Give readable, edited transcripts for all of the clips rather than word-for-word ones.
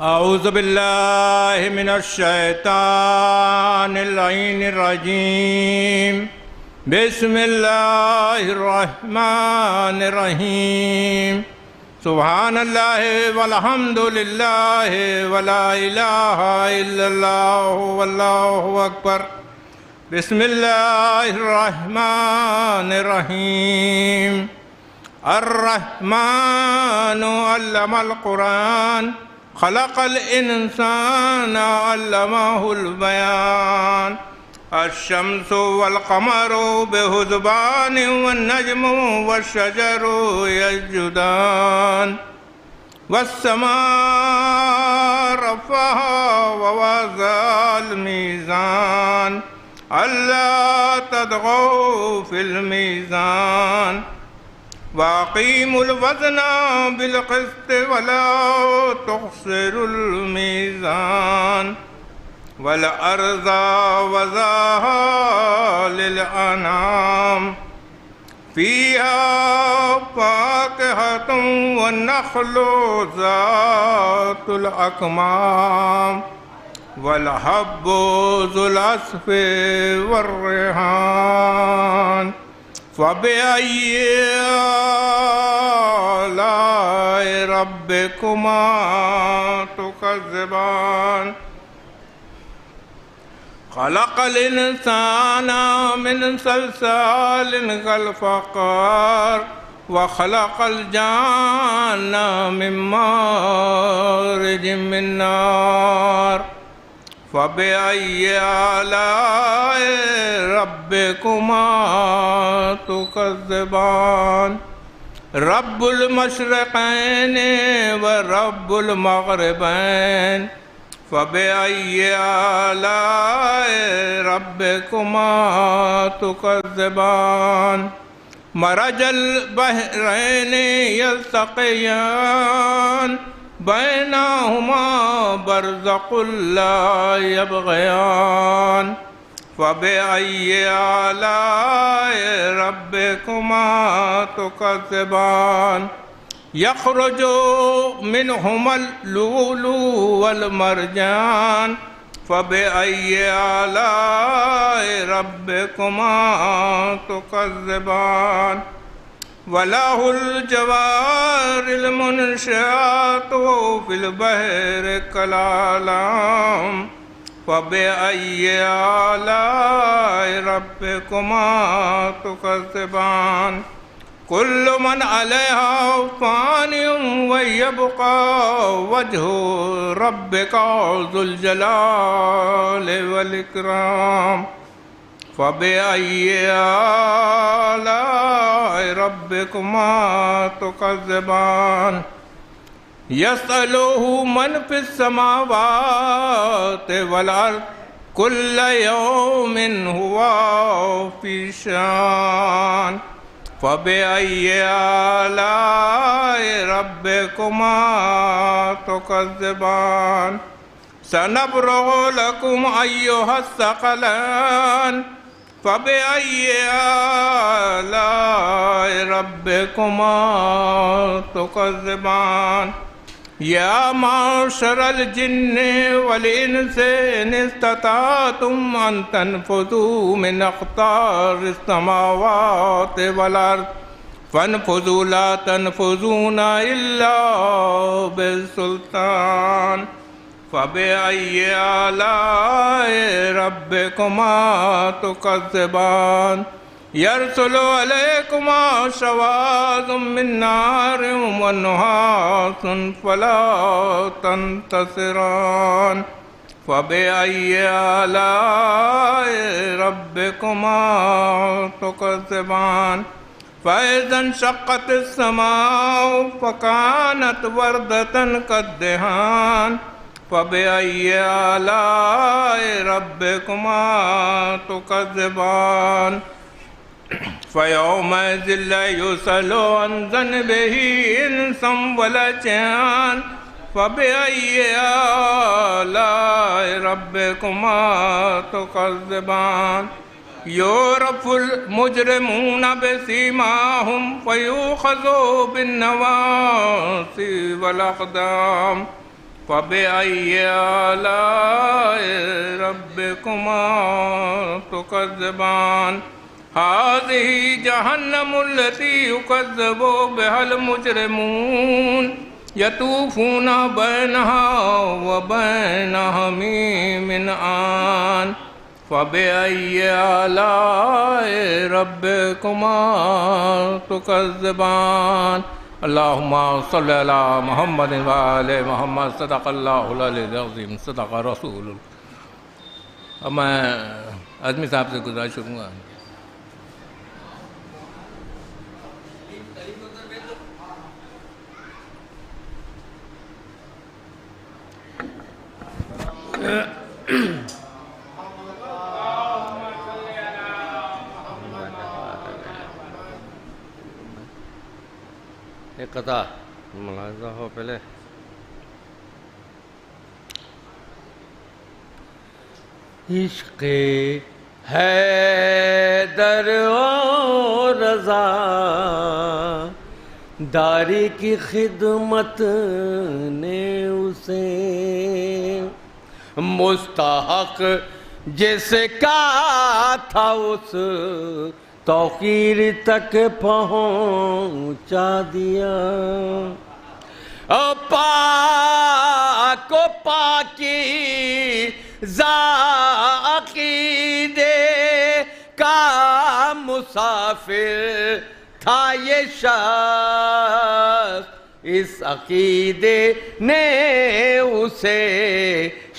اعوذ باللہ من الشیطان اللعین الرجیم بسم اللہ الرحمن الرحیم سبحان اللہ والحمد للہ ولا الہ الا اللہ واللہ اکبر بسم اللہ الرحمن الرحیم الرحمن علم القرآن خلق الإنسان علمه البيان الشمس والقمر بحسبان والنجم والشجر يسجدان والسماء رفعها ووضع الميزان ألا تطغوا في الميزان وَأَقِيمُوا الْوَزْنَ بِالْقِسْطِ وَلَا تُخْسِرُوا الْمِيزَانَ وَالْأَرْضَ وَضَعَهَا لِلْأَنَامِ فِيهَا فَاكِهَةٌ وَالنَّخْلُ ذَاتُ الْأَكْمَامِ وَالْحَبُّ ذُو الْعَصْفِ وَالرَّيْحَانُ فَبِأَيِّ آلَاءِ رَبِّكُمَا تُكَذِّبَانِ خَلَقَ الْإِنسَانَ مِنْ صَلْصَالٍ كَالْفَخَّارِ وَخَلَقَ الْجَانَّ مِنْ مَارِجٍ مِنْ نَارٍ فَبِأَيِّ آلَاءِ رَبِّكُمَا تُكَذِّبَانِ رَبُّ الْمَشْرِقَيْنِ وَرَبُّ الْمَغْرِبَيْنِ فَبِأَيِّ آلَاءِ رَبِّكُمَا تُكَذِّبَانِ مَرَجَ الْبَحْرَيْنِ يَلْتَقِيَانِ بَيْنَهُمَا بَرْزَخٌ لَا يَبْغِيَانِ فَبِأَيِّ آلَاءِ رَبِّكُمَا تُكَذِّبَانِ يَخْرُجُ مِنْهُمَا اللُّؤْلُؤُ وَالْمَرْجَانُ فَبِأَيِّ آلَاءِ رَبِّكُمَا تُكَذِّبَانِ وَلَهُ الْجَوَارِ الْمُنْشَآتُ فِي الْبَحْرِ كَالْأَعْلَامِ فَبِأَيِّ آلَاءِ رَبِّكُمَا تُكَذِّبَانِ كُلُّ مَنْ عَلَيْهَا فَانٍ وَيَبْقَى وَجْهُ رَبِّكَ ذُو الْجَلَالِ وَالْإِكْرَامِ فَبِأَيِّ آلَاءِ رَبِّكُمَا تُكَذِّبَانِ يَسْأَلُهُ مَنْ فِي السَّمَاوَاتِ وَالْأَرْضِ كُلَّ يَوْمٍ هُوَ فِي شَأْنٍ فَبِأَيِّ آلَاءِ رَبِّكُمَا تُكَذِّبَانِ سَنَفْرُغُ لَكُمْ أَيُّهَ الثَّقَلَانِ فَبِأَيِّ آلَاءِ رَبِّكُمَا تُكَذِّبَانِ يَا مَعْشَرَ الْجِنِّ وَالْإِنسِ إِنِ اسْتَطَعْتُمْ أَن تَنفُذُوا مِنْ أَقْطَارِ السَّمَاوَاتِ وَالْأَرْضِ فَانفُذُوا لَا تَنفُذُونَ إِلَّا بِسُلْطَانٍ فَبِأَيِّ آلَاءِ رَبِّكُمَا تُكَذِّبَانِ يَرْسُلُ عَلَيْكُمَا شَوَاظٌ مِّن نَّارٍ وَنُحَاسٌ فَلَا تَنتَصِرَانِ فَبِأَيِّ آلَاءِ رَبِّكُمَا تُكَذِّبَانِ فَإِذَا انشَقَّتِ السَّمَاءُ فَكَانَتْ وَرْدَةً كَالدِّهَانِ فَبِأَيِّ آلَاءِ رَبِّكُمَا تُكَذِّبَانِ فَيَوْمَئِذٍ لَا يُسْأَلُ عَنْ ذَنبِهِ إِنسٌ وَلَا جَانٌ فَبِأَيِّ آلَاءِ رَبِّكُمَا تُكَذِّبَانِ يُعْرَفُ الْمُجْرِمُونَ بِسِيمَاهُمْ فَيُؤْخَذُ بِالنَّوَاصِي وَالْأَقْدَامِ فبأي آلاء ربكما تكذبان هذه جهنم التي يكذب بها المجرمون يطوفون بينها وبين حميم آن فبأي آلاء ربكما تكذبان اللهم صل على محمد وآل محمد صدق اللہ العلی العظیم صدق رسول اب میں اعظمی صاحب سے گزارش کروں گا ایک قطع ملاحظہ ہو پہلے عشق حیدر و رضا داری کی خدمت نے اسے مستحق جس کا تھا اس توقیر تک پہنچا دیا پاک و پاکی عقیدے کا مسافر تھا یہ شخص اس عقیدے نے اسے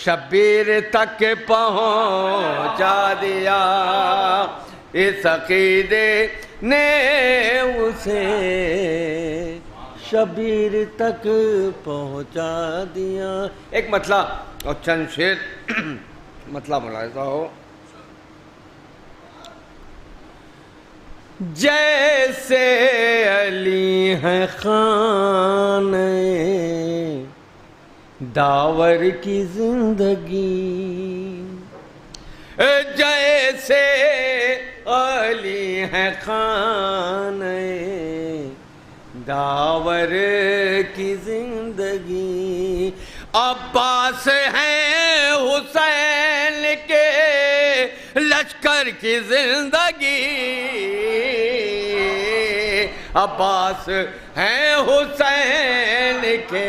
شبیر تک پہنچا دیا اس عقیدے نے اسے شبیر تک پہنچا دیا. ایک مطلع اور چند شعر مطلع ملاحظہ ہو. جیسے علی ہے خان داور کی زندگی جیسے علی ہے خان داور کی زندگی عباس ہیں حسین کے لشکر کی زندگی عباس ہیں حسین کے.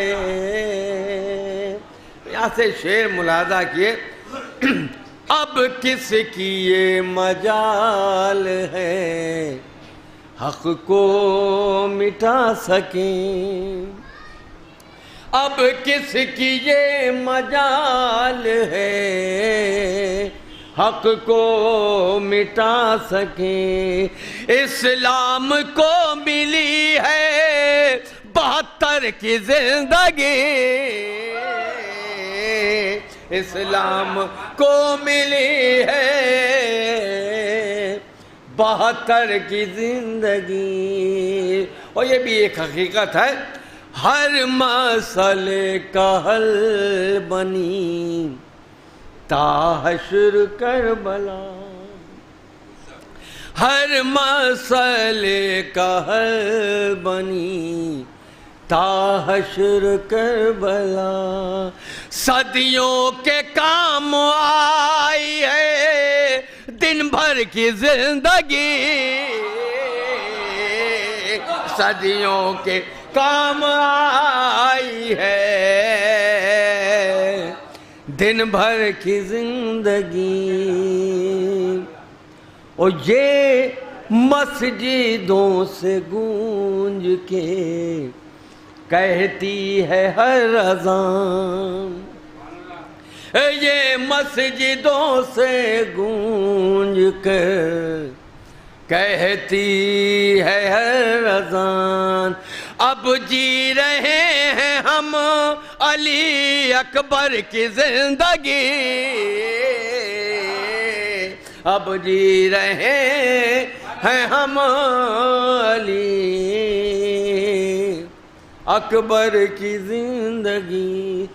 یہاں سے شعر ملاحظہ کیے. اب کس کی یہ مجال ہے حق کو مٹا سکیں اب کس کی یہ مجال ہے حق کو مٹا سکیں. اسلام کو ملی ہے 72 کی زندگی اسلام کو ملی ہے 72 کی زندگی. اور یہ بھی ایک حقیقت ہے ہر مسئلے کا حل بنی تا حشر کربلا ہر مسئلے کا حل بنی تا حشر کربلا. صدیوں کے کام آئی ہے دن بھر کی زندگی صدیوں کے کام آئی ہے دن بھر کی زندگی. اور یہ مسجدوں سے گونج کے کہتی ہے ہر اذان یہ مسجدوں سے گونج کر کہتی ہے ہر اذان. اب جی رہے ہیں ہم علی اکبر کی زندگی اب جی رہے ہیں ہم علی اکبر کی زندگی.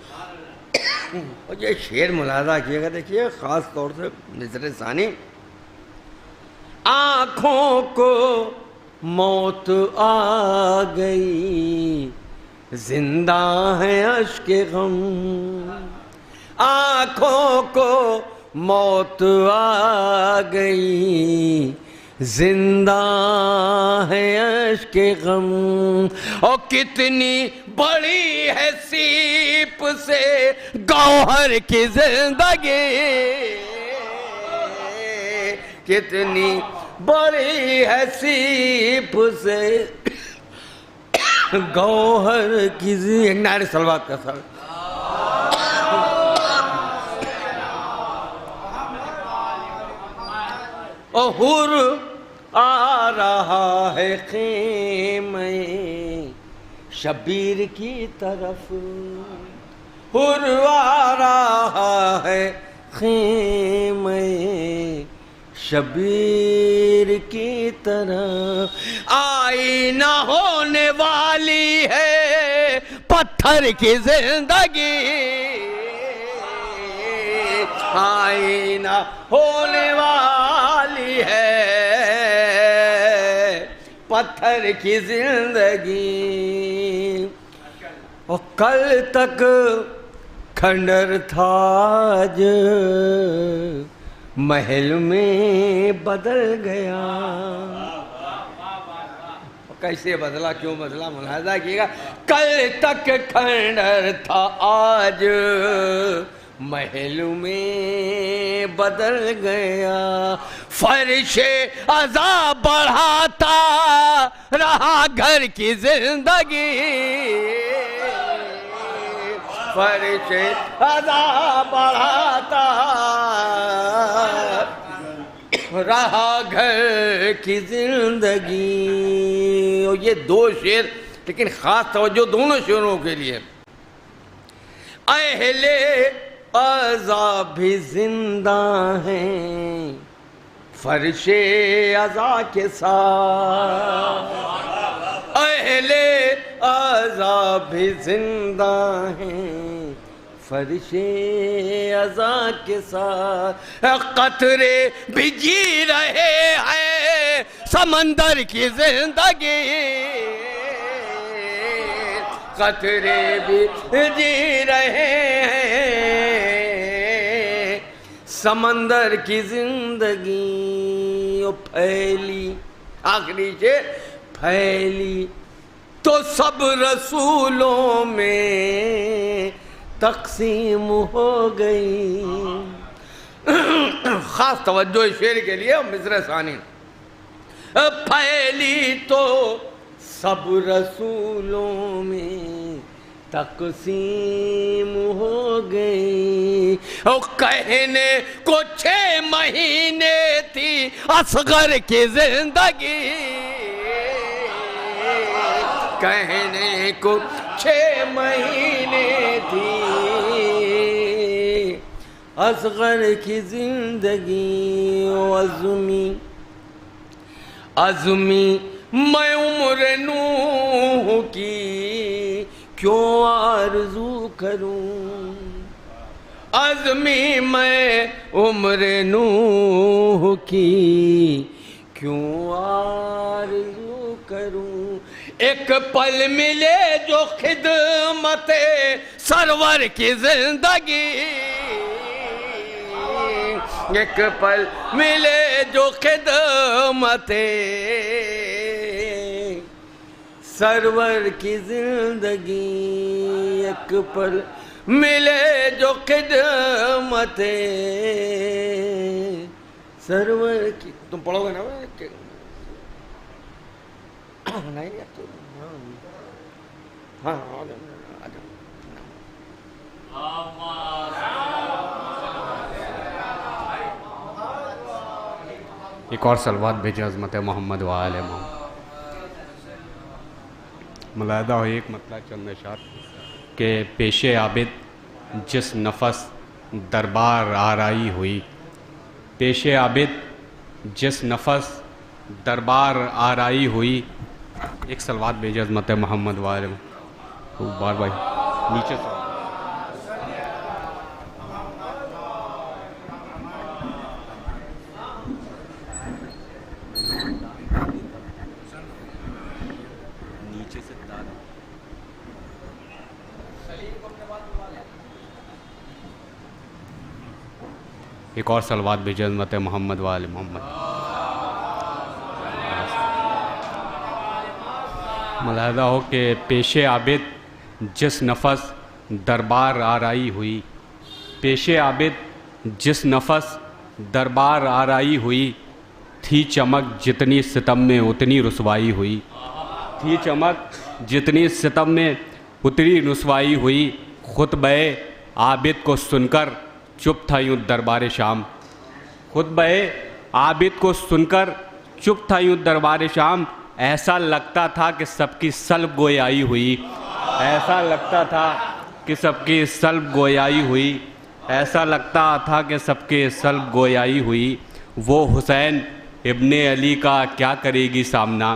اور یہ شعر ملاحظہ کیے گا دیکھیے خاص طور سے نظر ثانی. آنکھوں کو موت آ گئی زندہ ہے اشک غم، آنکھوں کو موت آ گئی، زندہ ہے اشک غم، اور کتنی بڑی ہے سیپ سے گوہر کی زندگی، کتنی بڑی ہے سیپ سے گوہر کی زندگی. ایک نعرہ صلوات کا سر. حور آ رہا ہے خیمے شبیر کی طرف، حور آ رہا ہے خیمے شبیر کی طرف، آئینہ ہونے والی ہے پتھر کی زندگی، آئینہ ہونے والی ہے پتھر کی زندگی. اور کل تک کھنڈر تھا آج محل میں بدل گیا. کیسے بدلا، کیوں بدلا، ملاحظہ کیے گا. کل تک کھنڈر تھا آج محل میں بدل گیا، فرش عزا بڑھاتا رہا گھر کی زندگی، فرش عزا بڑھاتا رہا گھر کی زندگی. اور یہ دو شعر لیکن خاص توجہ دونوں شعروں کے لیے. اہل عزا بھی زندہ ہیں فرش عزا کے ساتھ، اہل عزا بھی زندہ ہیں فرش عزا کے ساتھ، قطرے بھی جی رہے ہیں سمندر کی زندگی، قطرے بھی جی رہے ہیں سمندر کی زندگی. اور پھیلی، آخری سے پھیلی تو سب رسولوں میں تقسیم ہو گئی. خاص توجہ اس شعر کے لیے مصرع ثانی. پھیلی تو سب رسولوں میں تقسیم ہو گئی، اور کہنے کو 6 مہینے تھی اصغر کی زندگی، کہنے کو 6 مہینے تھی اصغر کی زندگی. عظمی میں عمر نوح کی کیوں آرزو کروں، عظمی میں عمر نوح کی کیوں آرزو کروں، ایک پل ملے جو خدمت سرور کی زندگی، ایک پل ملے جو خدمت سرور کی زندگی، ایک پل ملے جو خدمت سرور کی. تم پڑھو گے نا؟ نہیں ہاں ایک اور صلوات بھیجے عظمت محمد و آل محمد. ملاحظہ ہو ایک مطلع چند اشعار کہ پیش عابد جس نفس دربار آرائی ہوئی، پیش عابد جس نفس دربار آرائی ہوئی. ایک صلوات بھیجے عظمت محمد و آل محمد. بار بھائی نیچے سے ایک اور صلوات بھیجیں حضرت محمد وآل محمد۔ ملاحظہ ہو کہ پیش عابد جس نفس دربار آرائی ہوئی، پیش عابد جس نفس دربار آرائی ہوئی، تھی چمک جتنی ستم میں اتنی رسوائی ہوئی، تھی چمک جتنی ستم میں اتنی رسوائی ہوئی، خطبہ عابد کو سن کر چپ تھا یوں دربار شام، خطبہ عابد کو سن کر چپ تھا یوں دربار شام، ایسا لگتا تھا کہ سب کی سلب گویائی ہوئی، ایسا لگتا تھا کہ سب کی سلب گویائی ہوئی، ایسا لگتا تھا کہ سب کے سلب گویائی ہوئی۔ وہ حسین ابن علی کا کیا کرے گی سامنا،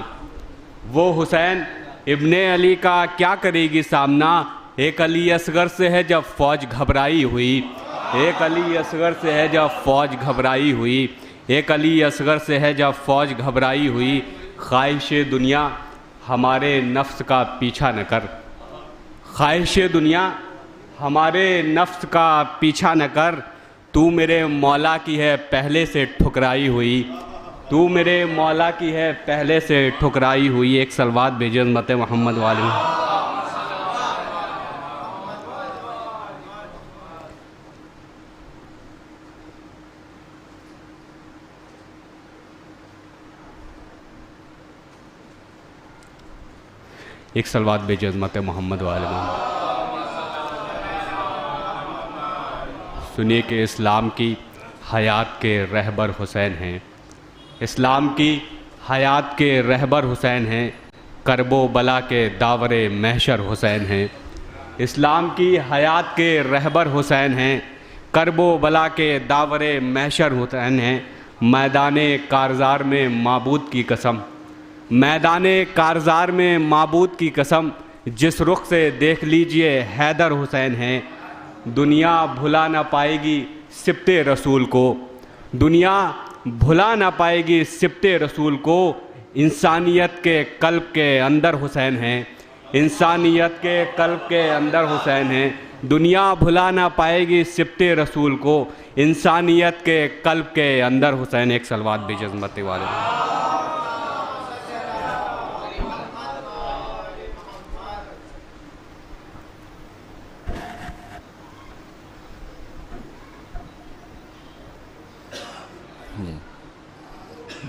وہ حسین ابن علی کا کیا کرے گی سامنا، ایک علی اصغر سے ہے جب فوج گھبرائی ہوئی، ایک علی اصغر سے ہے جب فوج گھبرائی ہوئی، ایک علی اصغر سے ہے جب فوج گھبرائی ہوئی، خواہش دنیا ہمارے نفس کا پیچھا نہ کر، خواہش دنیا ہمارے نفس کا پیچھا نہ کر، تو میرے مولا کی ہے پہلے سے ٹھکرائی ہوئی، تو میرے مولا کی ہے پہلے سے ٹھکرائی ہوئی۔ ایک صلوات بھیجیں حضرت محمد وآل محمد۔ ایک صلوات بھیجیں حضرت محمد وآل محمد۔ سنیے کہ اسلام کی حیات کے رہبر حسین ہیں، اسلام کی حیات کے رہبر حسین ہیں، کرب و بلا کے داور محشر حسین ہیں، اسلام کی حیات کے رہبر حسین ہیں، کرب و بلا کے داور محشر حسین ہیں۔ میدان کارزار میں معبود کی قسم، میدان کارزار میں معبود کی قسم، جس رخ سے دیکھ لیجئے حیدر حسین ہیں، دنیا بھلا نہ پائے گی سبط رسول کو، دنیا بھلا نہ پائے گی سبط رسول کو، انسانیت کے قلب کے اندر حسین ہیں، انسانیت کے قلب کے اندر حسین ہیں، دنیا بھلا نہ پائے گی سبط رسول کو، انسانیت کے قلب کے اندر حسین۔ ایک صلوات بھی عظمت والے۔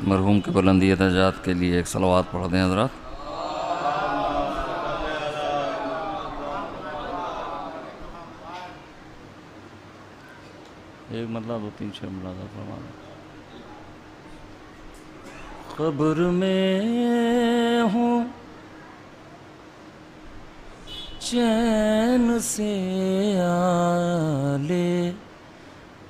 مرحوم کے بلندی درجات کے لیے ایک صلوات پڑھ دیں حضرات۔ ایک مطلب 2 3 6 ملازہ فرمانا۔ قبر میں ہوں چین سے آلے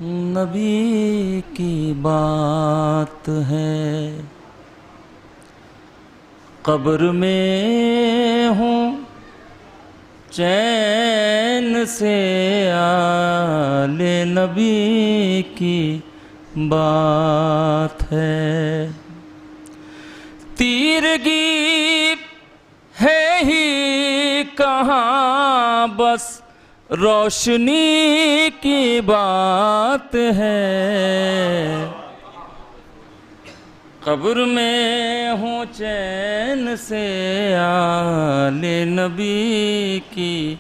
نبی کی بات ہے، قبر میں ہوں چین سے آل نبی کی بات ہے، تیرگی ہے ہی کہاں بس روشنی کی بات ہے، قبر میں ہوں چین سے آل نبی کی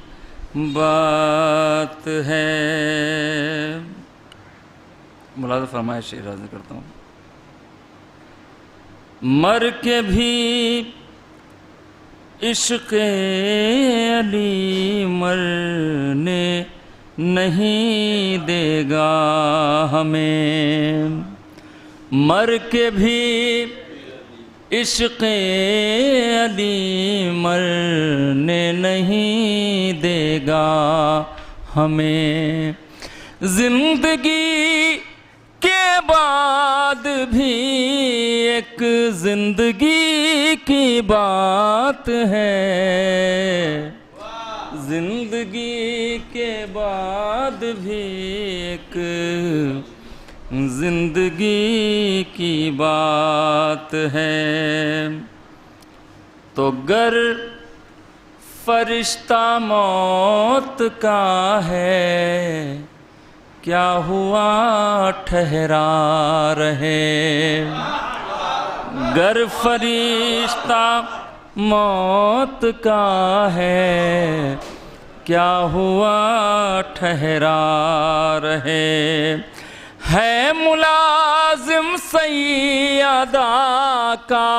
بات ہے۔ ملاحظہ فرمائے شعر عرض کرتا ہوں۔ مر کے بھی عشق علی مرنے نہیں دے گا ہمیں، مر کے بھی عشق علی مرنے نہیں دے گا ہمیں، زندگی کے بعد بھی ایک زندگی کی بات ہے، زندگی کے بعد بھی ایک زندگی کی بات ہے، تو گر فرشتہ موت کا ہے کیا ہوا ٹھہرا رہے، گر فرشتہ موت کا ہے، کیا ہوا ٹھہرا رہے، ہے ملازم سیدہ کا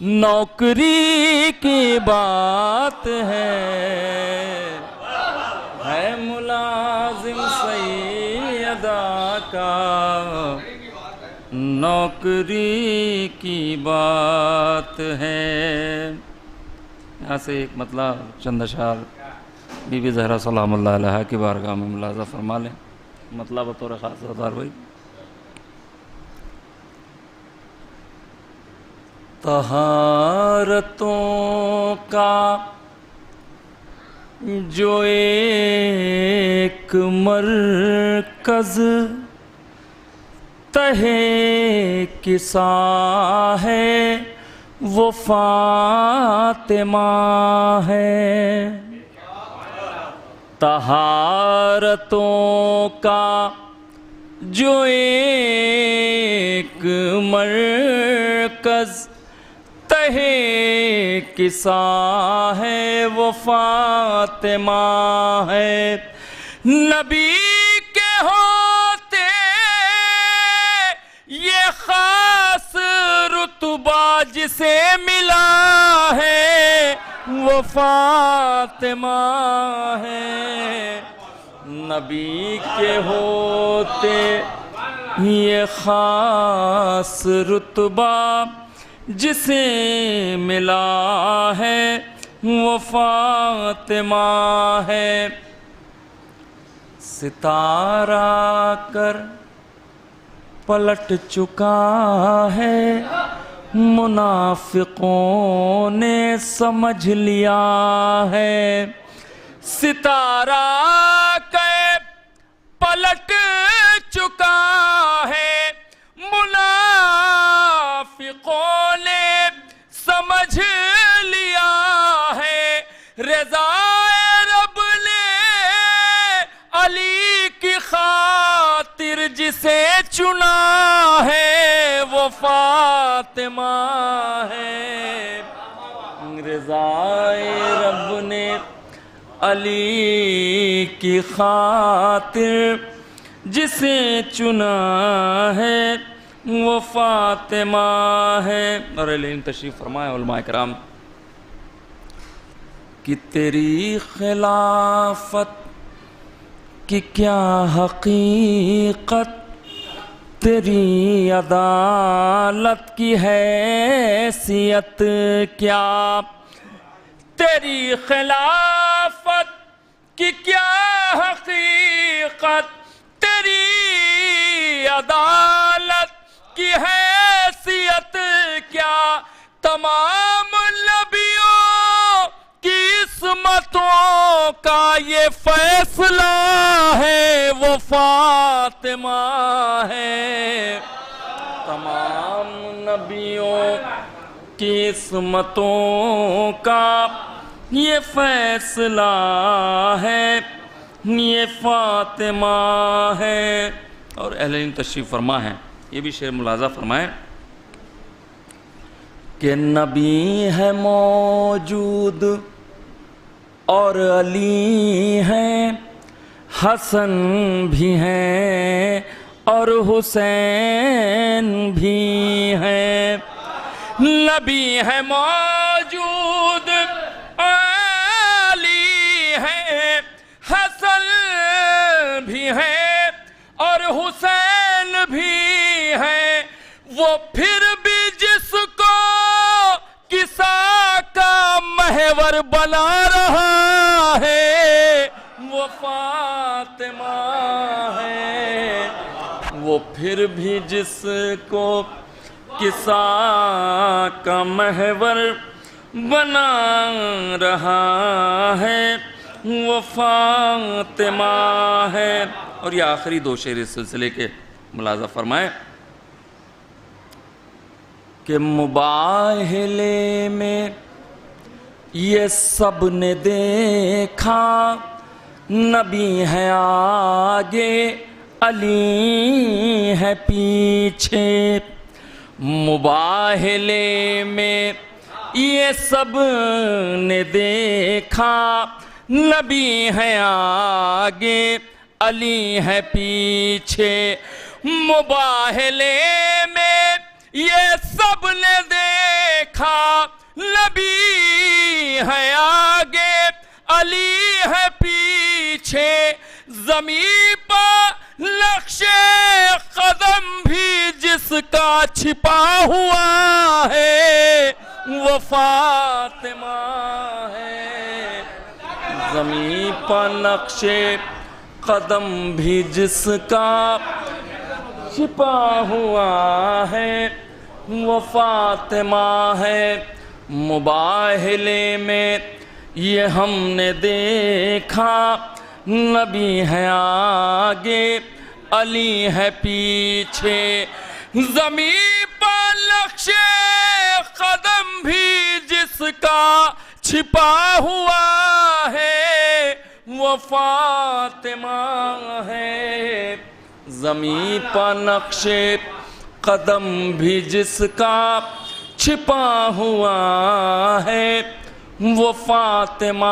نوکری کی بات ہے ملازم سیدہ کا نوکری کی بات ہے۔ یہاں سے ایک مطلب چند اشعار بی بی زہرا سلام اللہ علیہ کی بارگاہ میں ملاحظہ فرما لیں، مطلب بطور خاص ازار بھائی۔ طہارتوں کا جو ایک مرکز تہے کسا ہے وہ فاطمہ ہے، طہارتوں کا جو ایک مرکز تہے کسا ہے وہ فاطمہ ہے، نبی کے ہوتے یہ خاص رتبہ جسے ملا ہے وہ فاطمہ ہے، نبی کے ہوتے یہ خاص رتبہ جسے ملا ہے وہ فاطمہ ہے، ستارہ کر پلٹ چکا ہے منافقوں نے سمجھ لیا ہے، ستارہ کے پلٹ چکا ہے منافقوں نے سمجھ لیا ہے، رضا رب نے علی کی خاطر جسے چنا ہے وہ فاطمہ ہے، رضا رب نے علی کی خاطر جسے چنا ہے وہ فاطمہ ہے۔ اور علیہ تشریف فرمائے علماء کرام کہ تیری خلافت کی کیا حقیقت، تیری عدالت کی حیثیت کیا، تیری خلافت کی کیا حقیقت، تیری عدالت کی حیثیت کیا، تمام نبیوں کی عصمتوں کا یہ فیصلہ ہے وہ فاطمہ ہے، تمام نبیوں کی عصمتوں کا یہ فیصلہ ہے یہ فاطمہ ہے۔ اور اہل علم تشریف فرما ہے، یہ بھی شعر ملاحظہ فرمائیں کہ نبی ہے موجود اور علی ہیں، حسن بھی ہیں اور حسین بھی ہیں، نبی ہے موجود علی ہیں، حسن بھی ہیں اور حسین بھی ہیں، وہ پھر بھی جس کو کسا کا محور بنا رہا ہے وہ فاطمہ ہے، وہ پھر بھی جس کو کسا کا محور بنا رہا ہے وہ فاطمہ ہے۔ اور یہ آخری دو شعر اس سلسلے کے ملاحظہ فرمائیں کہ مباہلے میں یہ سب نے دیکھا، نبی ہے آگے علی ہے پیچھے، مباہلے میں یہ سب نے دیکھا، نبی ہے آگے علی ہے پیچھے، مباہلے میں یہ سب نے دیکھا، نبی ہے آگے علی ہے پیچھے، زمین پر نقش قدم بھی جس کا چھپا ہوا ہے وہ فاطمہ ہے، زمین پر نقش قدم بھی جس کا چھپا ہوا ہے وہ فاطمہ ہے، مباہلے میں یہ ہم نے دیکھا، نبی ہے آگے علی ہے پیچھے، زمین پر نقش قدم بھی جس کا چھپا ہوا ہے وہ فاطمہ ہے، زمین پر نقش قدم بھی جس کا چھپا ہوا ہے وہ فاطمہ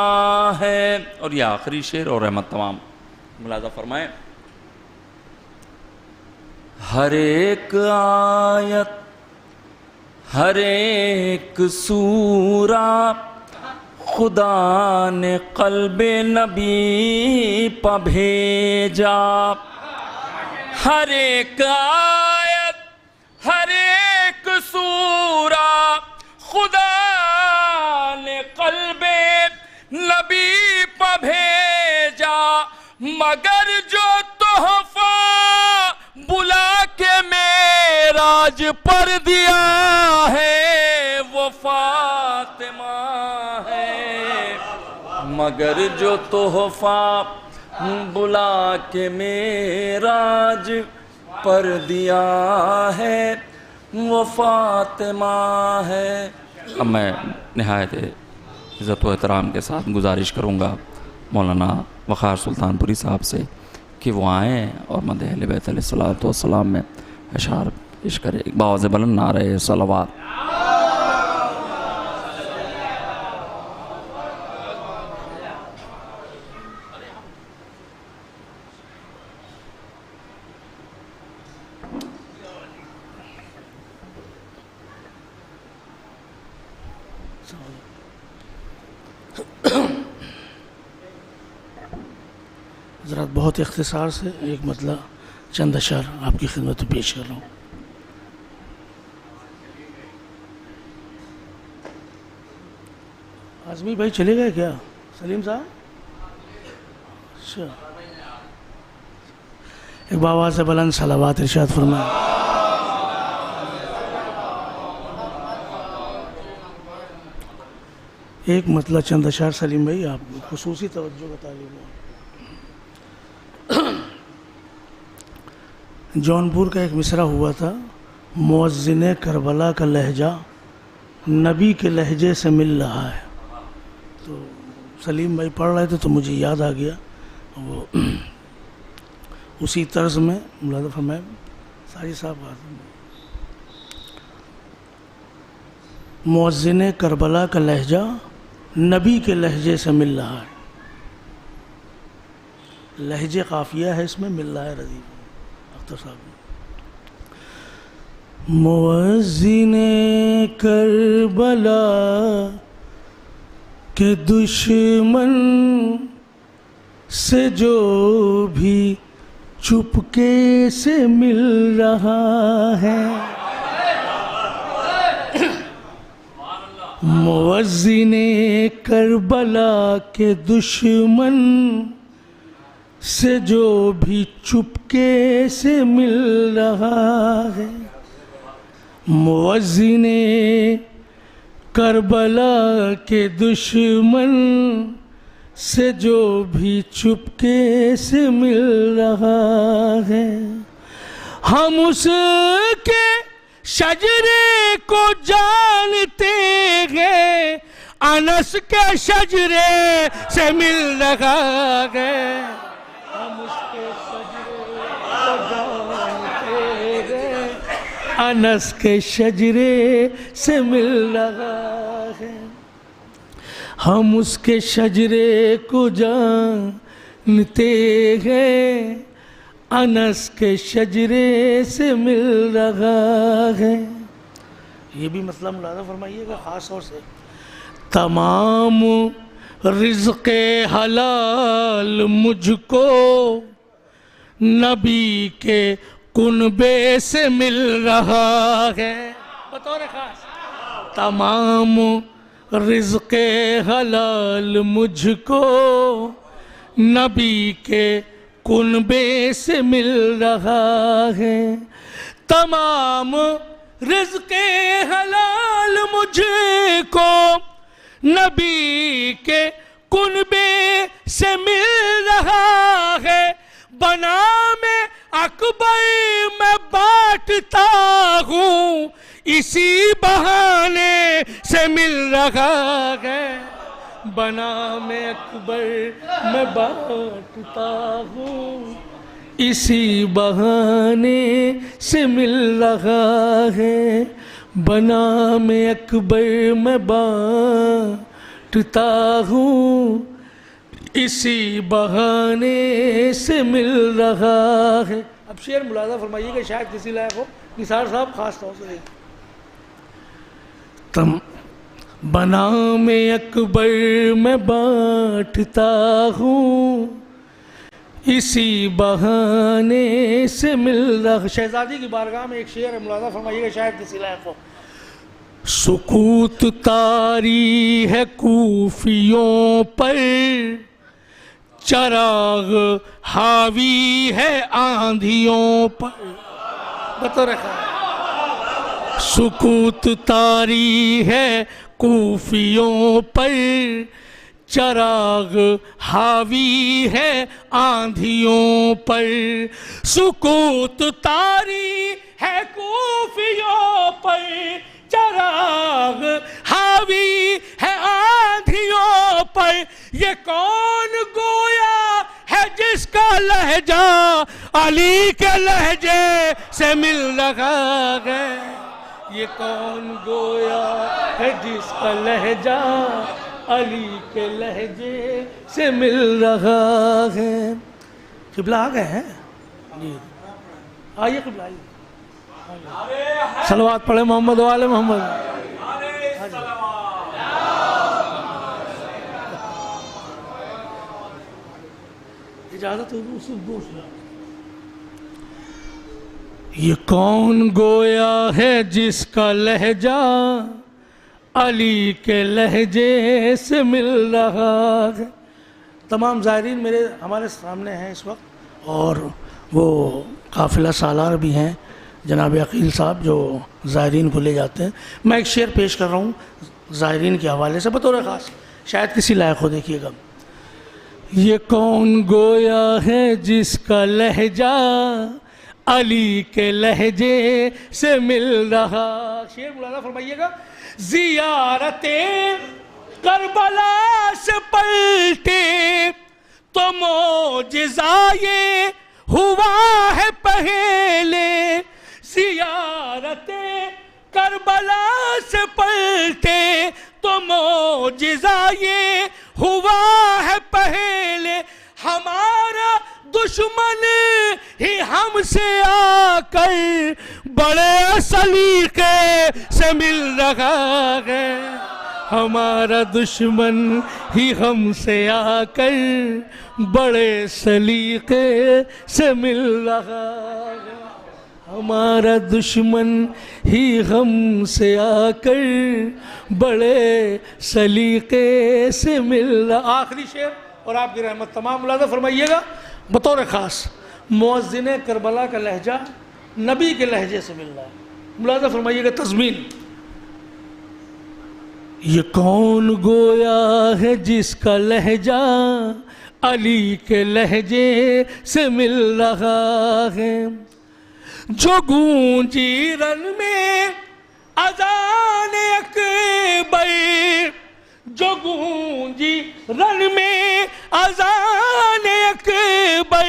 ہے۔ اور یہ آخری شعر اور رحمت تمام ملاحظہ فرمائیں، ہر ایک آیت ہر ایک سورہ خدا نے قلب نبی پہ بھیجا، ہر ایک آیت ہر ایک سورہ خدا نے قلب نبی پہ بھیجا، مگر جو تحفہ بلا کے معراج پر دیا ہے وہ فاطمہ ہے، مگر جو تحفہ بلا کے معراج پر دیا ہے وہ فاطمہ ہے۔ اب میں نہایت عزت و احترام کے ساتھ گزارش کروں گا مولانا وقار سلطان پوری صاحب سے کہ وہ آئیں اور مدح اہل بیت علیہ السلام میں اشعار پیش کرے، ایک باوز بلند نعرہ صلوات۔ حضرات بہت اختصار سے ایک مطلع چند اشعار آپ کی خدمت میں پیش کر رہا ہوں۔ آزمی بھائی چلے گئے کیا؟ سلیم صاحب اچھا، ایک باواز بلند صلوات ارشاد فرمائیں۔ ایک مطلع چند اشعار سلیم بھائی آپ خصوصی توجہ بتا لیجیے۔ جونپور کا ایک مصرع ہوا تھا، مؤذن کربلا کا لہجہ نبی کے لہجے سے مل رہا ہے، تو سلیم بھائی پڑھ رہے تھے تو مجھے یاد آ گیا، وہ اسی طرز میں ملاحظہ فرمائیں ساری صاحب مؤذن کربلا کا لہجہ نبی کے لہجے سے مل رہا ہے، لہجے قافیہ ہے اس میں، مل رہا ہے ردیف اختر صاحب۔ مؤذن کربلا کے دشمن سے جو بھی چپکے سے مل رہا ہے، مؤذن کربلا کے دشمن سے جو بھی چپکے سے مل رہا ہے، مؤذن کربلا کے دشمن سے جو بھی چپکے سے مل رہا ہے، ہم اس کے شجرے کو جانتے ہیں، انس کے شجرے سے مل رہا ہے، ہم اس کے شجرے کو جانتے ہیں انس کے شجرے سے مل رہا ہے ہم اس کے شجرے کو جانتے ہیں انس کے شجرے سے مل رہا ہے یہ بھی مسئلہ ملاحظہ فرمائیے گا خاص طور سے تمام رزق حلال مجھ کو نبی کے کنبے سے مل رہا ہے بطور خاص تمام رزق حلال مجھ کو نبی کے کنبے سے مل رہا ہے تمام رزق حلال مجھ کو نبی کے کنبے سے مل رہا ہے بنا میں اکبر میں بانٹتا ہوں اسی بہانے سے مل رہا ہے بنا میں اکبر میں بانٹتا ہوں اسی بہانے سے مل رہا ہے بنا میں اکبر میں بانٹتا ہوں اسی بہانے سے مل رہا ہے اب شعر ملاحظہ فرمائیے کہ شاید کسی لائق ہو نثار صاحب خاص طور سے تم بنا میں اکبر میں بانٹتا ہوں اسی بہانے سے مل رہا شہزادی کی بارگاہ میں ایک شعر ہے ملاحظہ فرمائیے کہ شاید کسی لائق ہو سکوت طاری ہے کوفیوں پر چراغ حاوی ہے آندھیوں پر بطور خاص سکوت طاری ہے کوفیوں پر چراغ حاوی ہے آندھیوں پر سکوت طاری ہے کوفیوں پر چراغ حاوی ہے آندھیوں پر یہ کون گویا ہے جس کا لہجہ علی کے لہجے سے مل رہا ہے یہ کون گویا ہے جس کا لہجہ علی کے لہجے سے مل رہا ہے قبلہ آ گئے ہیں جی آئیے قبلہ آئیے صلوات پڑھے محمد و آل محمد اجازت ہو یہ کون گویا ہے جس کا لہجہ علی کے لہجے سے مل رہا ہے تمام زائرین ہمارے سامنے ہیں اس وقت اور وہ قافلہ سالار بھی ہیں جناب عقیل صاحب جو زائرین کو لے جاتے ہیں میں ایک شعر پیش کر رہا ہوں زائرین کے حوالے سے بطور خاص شاید کسی لائق ہو دیکھیے گا یہ کون گویا ہے جس کا لہجہ علی کے لہجے سے مل رہا شعر مولانا فرمائیے گا زیارت کربلا سے پلٹے تو معجزہ یہ ہوا ہے پہلے زیارت کربلا سے پلٹے تو معجزہ یہ ہوا ہے پہلے ہمارا دشمن ہی ہم سے آ کر بڑے سلیقے سے مل رہا ہے ہمارا دشمن ہی ہم سے آ کر بڑے سلیقے سے مل رہا ہے ہمارا دشمن ہی ہم سے آ کر بڑے سلیقے سے مل رہا آخری شعر اور آپ کی رحمت تمام ملاحظہ فرمائیے گا بطور خاص مؤذن کربلا کا لہجہ نبی کے لہجے سے مل رہا ہے ملاحظہ فرمائیے گا تضمین یہ کون گویا ہے جس کا لہجہ علی کے لہجے سے مل رہا ہے جو گونجی رن میں اذان اکبر جو گونجی رن میں اذان اکبر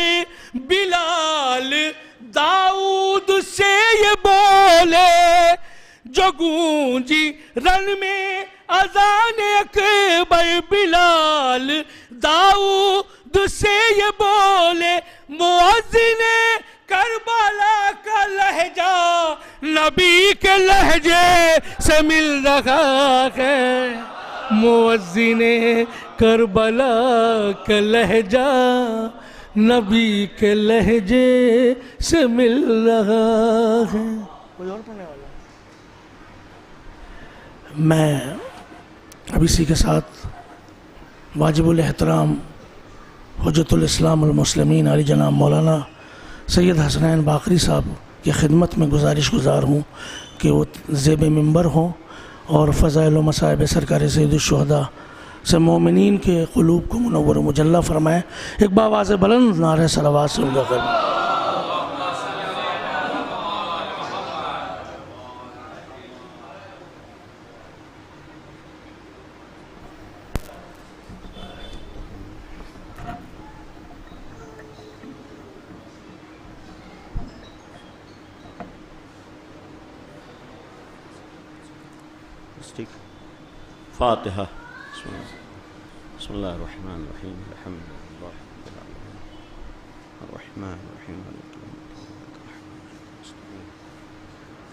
بلال جو گونجی رن میں اذان اکبر بلال، داؤد سے یہ بولے مؤذن کربلا کا لہجہ نبی کے لہجے سے مل رہا ہے، مؤذن کربلا کا لہجہ نبی کے لہجے سے مل رہا ہے۔ کوئی اور پڑھنے والا؟ میں اب اسی کے ساتھ واجب الاحترام حجت الاسلام المسلمین علی جناب مولانا سید حسنین باقری صاحب کی خدمت میں گزارش گزار ہوں کہ وہ زیب ممبر ہوں اور فضائل و مصائب سرکار سید الشہداء سے مومنین کے قلوب کو منور و مجلہ فرمائیں۔ ایک باواز بلند نعرہ صلوات سے ان کا خدمت۔ فاتحہ۔ بسم اللہ الرحمن الرحیم، الحمد للہ رب العالمین، الرحمن الرحیم، مالک یوم الدین،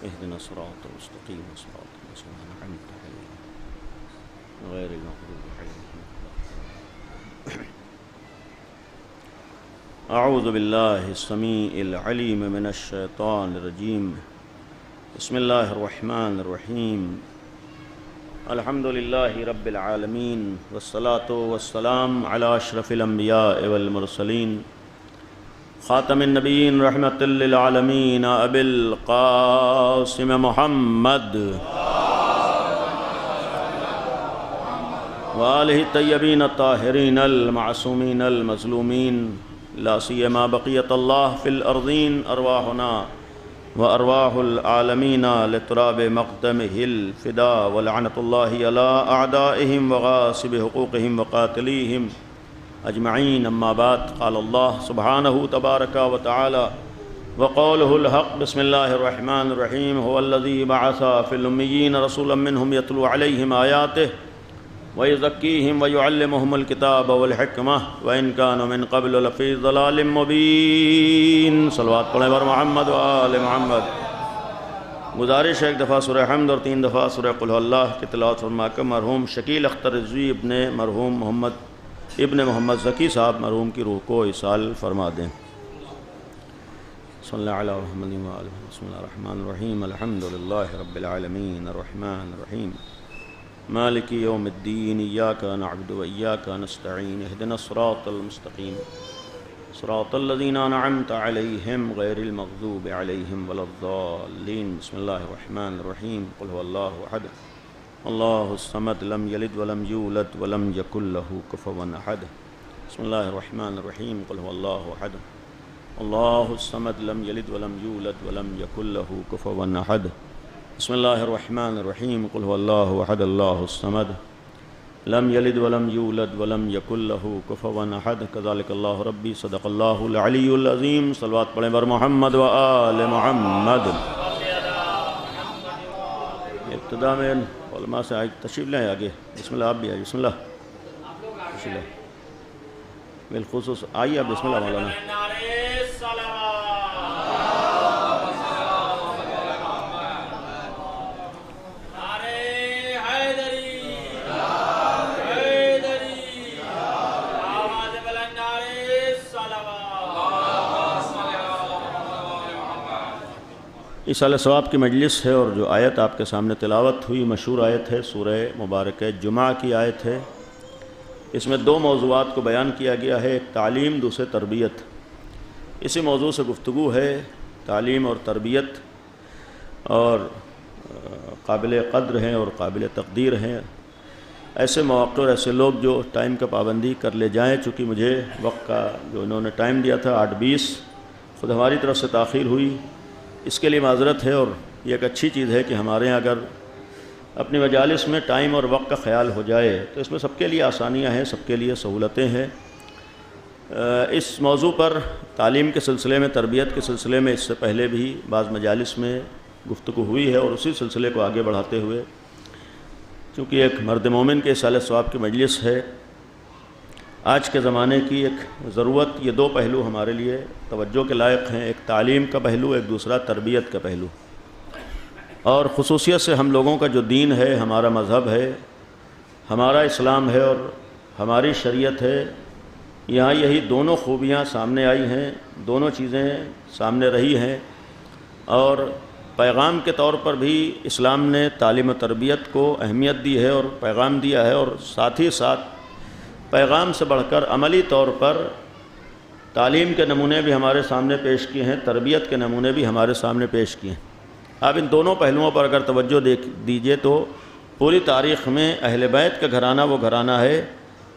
اهدنا الصراط المستقیم، صراط الذین انعمت علیہم غیر المغضوب علیہم۔ اعوذ باللہ السمیع العلیم من الشیطان الرجیم، بسم اللہ الرحمن الرحیم، الحمد للہ رب العالمین، والصلاة والسلام علی اشرف الانبیاء والمرسلین، خاتم النبیین رحمت للعالمین، ابی القاسم محمد وآلہ الطیبین الطاہرین المعصومین المظلومین، لا سیما بقیت اللہ فی الارضین، ارواحنا وارواح العالمین لتراب مقدمہ الفدا، ولعنۃ اللہ علی اعدائہم وغاصب حقوقہم وقاتلیہم اجمعین، اما بعد، قال اللہ سبحانہ تبارک وتعالی وقولہ الحق، بسم اللہ الرحمن الرحیم، هو الذی بعث فی الامیین رسولا منہم یتلو علیہم آیاتہ وَيُزَكِّيهِمْ وَيُعَلِّمُهُمُ الْكِتَابَ وَالْحِكْمَةَ وَإِنْ كَانُوا مِنْ قَبْلُ لَفِي ضَلَالٍ مُبِينٍ۔ صلوات پڑھیں بر محمد و آل محمد۔ گزارش ہے ایک دفعہ سورہ حمد اور 3 دفعہ سورہ قل هو اللہ کی تلاوت فرما کر مرحوم شکیل اختر رضوی ابن مرحوم محمد ذکی صاحب مرحوم کی روح کو ایصال فرما دیں۔ صلی اللہ علیہ محمد و آل محمد۔ بسم اللہ الرحمن الرحیم، الحمد للہ رب العالمین، الرحمن الرحیم، مالک یوم الدین، ایاک نعبد و ایاک نستعین، اہدنا الصراط المستقیم، صراط الذین انعمت علیہم غیر المغضوب علیہم ولا الضالین۔ بسم اللہ الرحمن الرحیم، قل هو اللہ احد اللہ الصمد، لم یلد ولم یولد ولم یکن لہ کفوا احد۔ بسم اللہ الرحمن الرحیم، قل هو اللہ احد اللہ الصمد، لم یلد ولم یولد ولم یکن لہ کفوا احد۔ بسم اللہ الرحمن الرحیم، قل هو اللہ احد اللہ الصمد، لم یلد ولم یولد ولم یکن لہ کفوا احد۔ کذالک اللہ ربی، صدق اللہ العلی العظیم۔ صلوات پڑھیں بر محمد و آل محمد۔ ابتدا میں علماء سے تشریف لیں آگے، بسم اللہ، آپ بھی آئیے، بسم اللہ، بسم اللہ، بالخصوص آئیے آپ، بسم اللہ مولانا۔ ایصال ثواب کی مجلس ہے، اور جو آیت آپ کے سامنے تلاوت ہوئی مشہور آیت ہے، سورہ مبارکہ جمعہ کی آیت ہے۔ اس میں 2 موضوعات کو بیان کیا گیا ہے، ایک تعلیم، دوسرے تربیت۔ اسی موضوع سے گفتگو ہے، تعلیم اور تربیت، اور قابل قدر ہیں اور قابل تقدیر ہیں ایسے مواقع اور ایسے لوگ جو ٹائم کا پابندی کر لے جائیں۔ چونکہ مجھے وقت کا جو انہوں نے ٹائم دیا تھا 8:20، خود ہماری طرف سے تاخیر ہوئی، اس کے لیے معذرت ہے۔ اور یہ ایک اچھی چیز ہے کہ ہمارے یہاں اگر اپنی مجالس میں ٹائم اور وقت کا خیال ہو جائے تو اس میں سب کے لیے آسانیاں ہیں، سب کے لیے سہولتیں ہیں۔ اس موضوع پر تعلیم کے سلسلے میں، تربیت کے سلسلے میں اس سے پہلے بھی بعض مجالس میں گفتگو ہوئی ہے، اور اسی سلسلے کو آگے بڑھاتے ہوئے چونکہ ایک مرد مومن کے اصالہ ثواب کی مجلس ہے، آج کے زمانے کی ایک ضرورت، یہ دو پہلو ہمارے لیے توجہ کے لائق ہیں، ایک تعلیم کا پہلو، ایک دوسرا تربیت کا پہلو۔ اور خصوصیت سے ہم لوگوں کا جو دین ہے، ہمارا مذہب ہے، ہمارا اسلام ہے اور ہماری شریعت ہے، یہاں یہی دونوں خوبیاں سامنے آئی ہیں، دونوں چیزیں سامنے رہی ہیں، اور پیغام کے طور پر بھی اسلام نے تعلیم و تربیت کو اہمیت دی ہے اور پیغام دیا ہے، اور ساتھ ہی ساتھ پیغام سے بڑھ کر عملی طور پر تعلیم کے نمونے بھی ہمارے سامنے پیش کیے ہیں، تربیت کے نمونے بھی ہمارے سامنے پیش کیے ہیں۔ اب ان دونوں پہلوؤں پر اگر توجہ دیجیے تو پوری تاریخ میں اہل بیت کا گھرانہ وہ گھرانہ ہے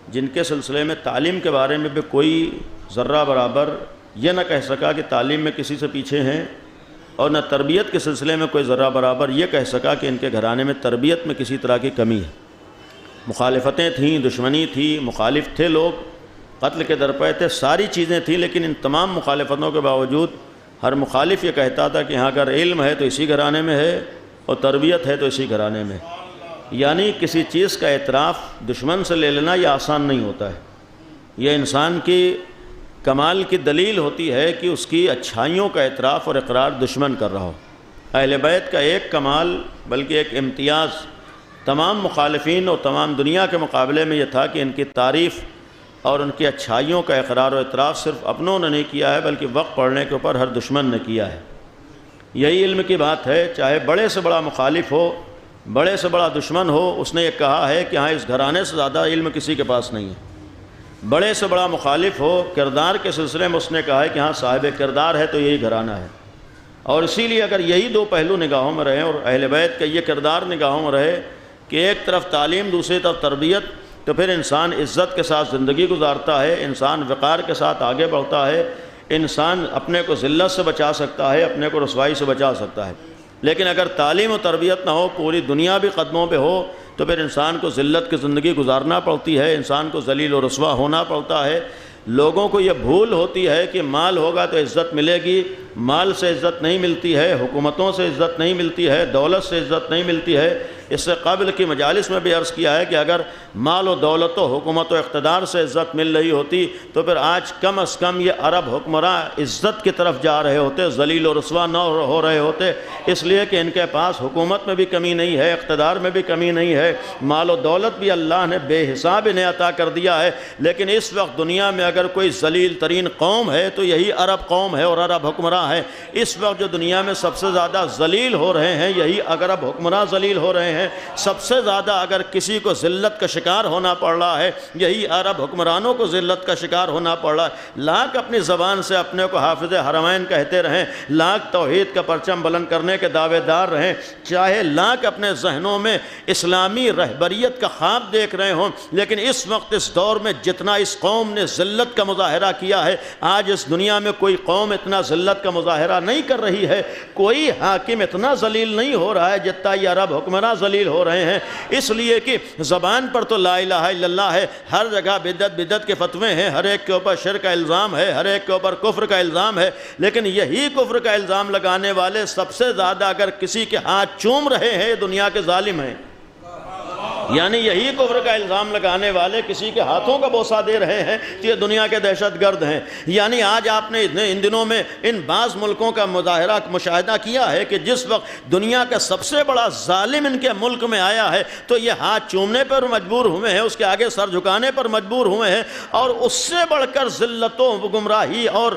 جن کے سلسلے میں تعلیم کے بارے میں بھی کوئی ذرہ برابر یہ نہ کہہ سکا کہ تعلیم میں کسی سے پیچھے ہیں، اور نہ تربیت کے سلسلے میں کوئی ذرہ برابر یہ کہہ سکا کہ ان کے گھرانے میں تربیت میں کسی طرح کی کمی ہے۔ مخالفتیں تھیں، دشمنی تھی، مخالف تھے لوگ، قتل کے درپے تھے، ساری چیزیں تھیں، لیکن ان تمام مخالفتوں کے باوجود ہر مخالف یہ کہتا تھا کہ ہاں اگر علم ہے تو اسی گھرانے میں ہے اور تربیت ہے تو اسی گھرانے میں۔ یعنی کسی چیز کا اعتراف دشمن سے لے لینا یہ آسان نہیں ہوتا ہے، یہ انسان کی کمال کی دلیل ہوتی ہے کہ اس کی اچھائیوں کا اعتراف اور اقرار دشمن کر رہا ہو۔ اہل بیت کا ایک کمال بلکہ ایک امتیاز تمام مخالفین اور تمام دنیا کے مقابلے میں یہ تھا کہ ان کی تعریف اور ان کی اچھائیوں کا اقرار و اعتراف صرف اپنوں نے نہیں کیا ہے بلکہ وقت پڑنے کے اوپر ہر دشمن نے کیا ہے۔ یہی علم کی بات ہے، چاہے بڑے سے بڑا مخالف ہو، بڑے سے بڑا دشمن ہو، اس نے یہ کہا ہے کہ ہاں اس گھرانے سے زیادہ علم کسی کے پاس نہیں ہے۔ بڑے سے بڑا مخالف ہو، کردار کے سلسلے میں اس نے کہا ہے کہ ہاں صاحب کردار ہے تو یہی گھرانہ ہے۔ اور اسی لیے اگر یہی دو پہلو نگاہوں میں رہیں اور اہل بیت کا یہ کردار نگاہوں میں رہے کہ ایک طرف تعلیم دوسری طرف تربیت، تو پھر انسان عزت کے ساتھ زندگی گزارتا ہے، انسان وقار کے ساتھ آگے بڑھتا ہے، انسان اپنے کو ذلت سے بچا سکتا ہے، اپنے کو رسوائی سے بچا سکتا ہے۔ لیکن اگر تعلیم و تربیت نہ ہو، پوری دنیا بھی قدموں پہ ہو، تو پھر انسان کو ذلت کی زندگی گزارنا پڑتی ہے، انسان کو ذلیل و رسوا ہونا پڑتا ہے۔ لوگوں کو یہ بھول ہوتی ہے کہ مال ہوگا تو عزت ملے گی، مال سے عزت نہیں ملتی ہے، حکومتوں سے عزت نہیں ملتی ہے، دولت سے عزت نہیں ملتی ہے۔ اس سے قبل کی مجالس میں بھی عرض کیا ہے کہ اگر مال و دولت و حکومت و اقتدار سے عزت مل رہی ہوتی تو پھر آج کم از کم یہ عرب حکمراں عزت کی طرف جا رہے ہوتے، ذلیل و رسوا نہ ہو رہے ہوتے، اس لیے کہ ان کے پاس حکومت میں بھی کمی نہیں ہے، اقتدار میں بھی کمی نہیں ہے، مال و دولت بھی اللہ نے بے حساب انہیں عطا کر دیا ہے۔ لیکن اس وقت دنیا میں اگر کوئی ذلیل ترین قوم ہے تو یہی عرب قوم ہے اور عرب حکمراں ہیں۔ اس وقت جو دنیا میں سب سے زیادہ ذلیل ہو رہے ہیں یہی عرب حکمراں ذلیل ہو رہے ہیں۔ سب سے زیادہ اگر کسی کو ذلت کا شکار ہونا پڑ رہا ہے یہی عرب حکمرانوں کو ذلت کا شکار ہونا پڑ رہا ہے۔ لاکھ اپنی زبان سے اپنے کو حافظ حرمین کہتے رہیں، لاکھ توحید کا پرچم بلند کرنے کے دعوے دار رہیں، چاہے لاکھ اپنے ذہنوں میں اسلامی رہبریت کا خواب دیکھ رہے ہوں، لیکن اس وقت اس دور میں جتنا اس قوم نے ذلت کا مظاہرہ کیا ہے، آج اس دنیا میں کوئی قوم اتنا ذلت کا مظاہرہ نہیں کر رہی ہے، کوئی حاکم اتنا ذلیل نہیں ہو رہا ہے جتنا یہ عرب حکمراں ذلیل ہو رہے ہیں۔ اس لیے کہ زبان پر تو لا الہ الا اللہ ہے، ہر جگہ بدعت کے فتوے ہیں، ہر ایک کے اوپر شرک کا الزام ہے، ہر ایک کے اوپر کفر کا الزام ہے، لیکن یہی کفر کا الزام لگانے والے سب سے زیادہ اگر کسی کے ہاتھ چوم رہے ہیں دنیا کے ظالم ہیں۔ یعنی یہی کفر کا الزام لگانے والے کسی کے ہاتھوں کا بوسہ دے رہے ہیں کہ یہ دنیا کے دہشت گرد ہیں۔ یعنی آج آپ نے ان دنوں میں ان بعض ملکوں کا مشاہدہ کیا ہے کہ جس وقت دنیا کا سب سے بڑا ظالم ان کے ملک میں آیا ہے تو یہ ہاتھ چومنے پر مجبور ہوئے ہیں، اس کے آگے سر جھکانے پر مجبور ہوئے ہیں، اور اس سے بڑھ کر ذلت و گمراہی اور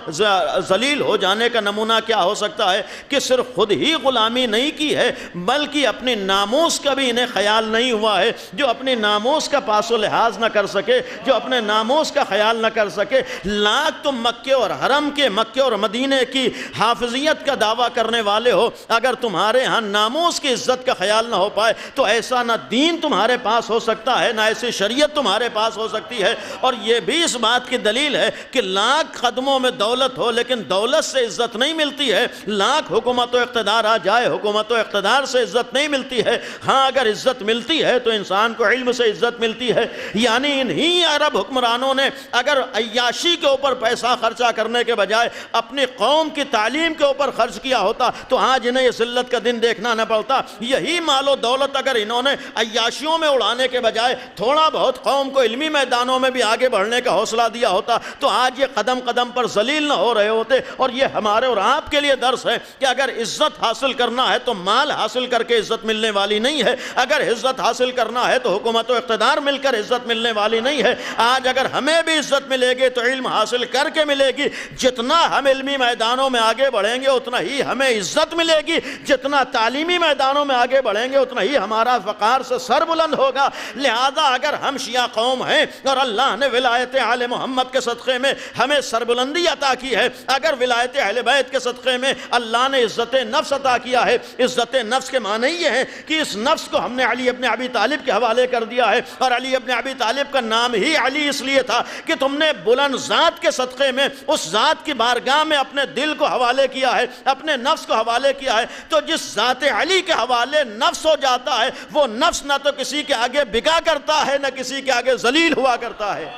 ذلیل ہو جانے کا نمونہ کیا ہو سکتا ہے کہ صرف خود ہی غلامی نہیں کی ہے بلکہ اپنے ناموس کا بھی انہیں خیال نہیں ہوا ہے۔ جو اپنے ناموس کا پاس و لحاظ نہ کر سکے، جو اپنے ناموس کا خیال نہ کر سکے، لاکھ تم مکے اور حرم کے، مکے اور مدینے کی حافظیت کا دعویٰ کرنے والے ہو، اگر تمہارے ہاں ناموس کی عزت کا خیال نہ ہو پائے تو ایسا نہ دین تمہارے پاس ہو سکتا ہے، نہ ایسی شریعت تمہارے پاس ہو سکتی ہے۔ اور یہ بھی اس بات کی دلیل ہے کہ لاکھ قدموں میں دولت ہو لیکن دولت سے عزت نہیں ملتی ہے، لاکھ حکومت و اقتدار آ جائے، حکومت و اقتدار سے عزت نہیں ملتی ہے۔ ہاں اگر عزت ملتی ہے تو انسان کو علم سے عزت ملتی ہے. یعنی انہی عرب حکمرانوں نے اگر عیاشی کے اوپر پیسہ خرچہ کرنے کے بجائے اپنی قوم کی تعلیم کے اوپر خرچ کیا ہوتا تو آج انہیں یہ ذلت کا دن دیکھنا نہ پڑتا. یہی مال و دولت اگر انہوں نے عیاشیوں میں اڑانے کے بجائے تھوڑا بہت قوم کو علمی میدانوں میں بھی آگے بڑھنے کا حوصلہ دیا ہوتا تو آج یہ قدم قدم پر ذلیل نہ ہو رہے ہوتے. اور یہ ہمارے اور آپ کے لیے درس ہے کہ اگر عزت حاصل کرنا ہے تو مال حاصل کر کے عزت ملنے والی نہیں ہے. اگر عزت حاصل کرنا ہے تو حکومت و اقتدار مل کر عزت ملنے والی نہیں ہے. آج اگر ہمیں بھی عزت ملے گی تو علم حاصل کر کے ملے گی. جتنا ہم علمی میدانوں میں آگے بڑھیں گے اتنا ہی ہمیں عزت ملے گی. جتنا تعلیمی میدانوں میں آگے بڑھیں گے اتنا ہی ہمارا وقار سے سر بلند ہوگا. لہذا اگر ہم شیعہ قوم ہیں اور اللہ نے ولایت آل محمد کے صدقے میں ہمیں سربلندی عطا کی ہے, اگر ولایت اہل بیت کے صدقے میں اللہ نے عزت نفس عطا کیا ہے, عزت نفس کے معنی یہ ہے کہ اس نفس کو ہم نے علی ابن ابی طالب کے حوالے کر دیا ہے. اور علی ابن ابی طالب کا نام ہی علی اس لیے تھا کہ تم نے بلند ذات کے صدقے میں اس ذات کی بارگاہ میں اپنے دل کو حوالے کیا ہے, اپنے نفس کو حوالے کیا ہے. تو جس ذات علی کے حوالے نفس ہو جاتا ہے وہ نفس نہ تو کسی کے آگے بکا کرتا ہے نہ کسی کے آگے ذلیل ہوا کرتا ہے.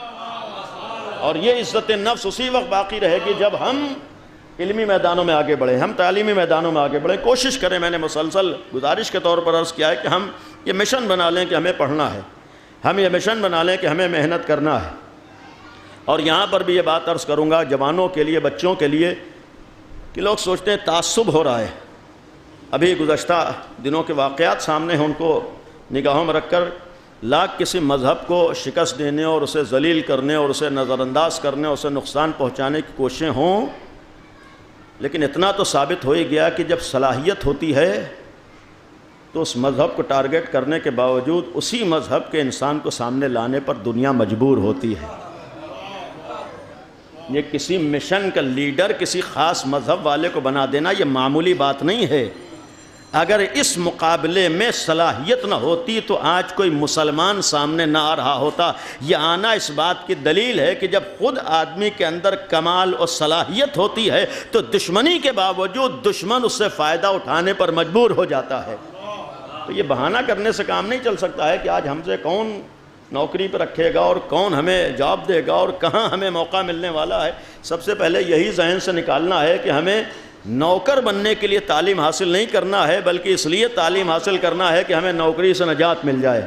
اور یہ عزت نفس اسی وقت باقی رہے گی جب ہم علمی میدانوں میں آگے بڑھیں, ہم تعلیمی میدانوں میں آگے بڑھیں. کوشش کریں, میں نے مسلسل گزارش کے طور پر عرض کیا ہے کہ ہم یہ مشن بنا لیں کہ ہمیں پڑھنا ہے, ہم یہ مشن بنا لیں کہ ہمیں محنت کرنا ہے. اور یہاں پر بھی یہ بات عرض کروں گا جوانوں کے لیے, بچوں کے لیے, کہ لوگ سوچتے ہیں تعصب ہو رہا ہے. ابھی گزشتہ دنوں کے واقعات سامنے ہیں, ان کو نگاہوں میں رکھ کر لاکھ کسی مذہب کو شکست دینے اور اسے ذلیل کرنے اور اسے نظر انداز کرنے اور اسے نقصان پہنچانے کی کوششیں ہوں, لیکن اتنا تو ثابت ہو ہی گیا کہ جب صلاحیت ہوتی ہے تو اس مذہب کو ٹارگٹ کرنے کے باوجود اسی مذہب کے انسان کو سامنے لانے پر دنیا مجبور ہوتی ہے. یہ کسی مشن کا لیڈر کسی خاص مذہب والے کو بنا دینا یہ معمولی بات نہیں ہے. اگر اس مقابلے میں صلاحیت نہ ہوتی تو آج کوئی مسلمان سامنے نہ آ رہا ہوتا. یہ آنا اس بات کی دلیل ہے کہ جب خود آدمی کے اندر کمال اور صلاحیت ہوتی ہے تو دشمنی کے باوجود دشمن اس سے فائدہ اٹھانے پر مجبور ہو جاتا ہے. تو یہ بہانہ کرنے سے کام نہیں چل سکتا ہے کہ آج ہم سے کون نوکری پہ رکھے گا اور کون ہمیں جاب دے گا اور کہاں ہمیں موقع ملنے والا ہے. سب سے پہلے یہی ذہن سے نکالنا ہے کہ ہمیں نوکر بننے کے لیے تعلیم حاصل نہیں کرنا ہے, بلکہ اس لیے تعلیم حاصل کرنا ہے کہ ہمیں نوکری سے نجات مل جائے.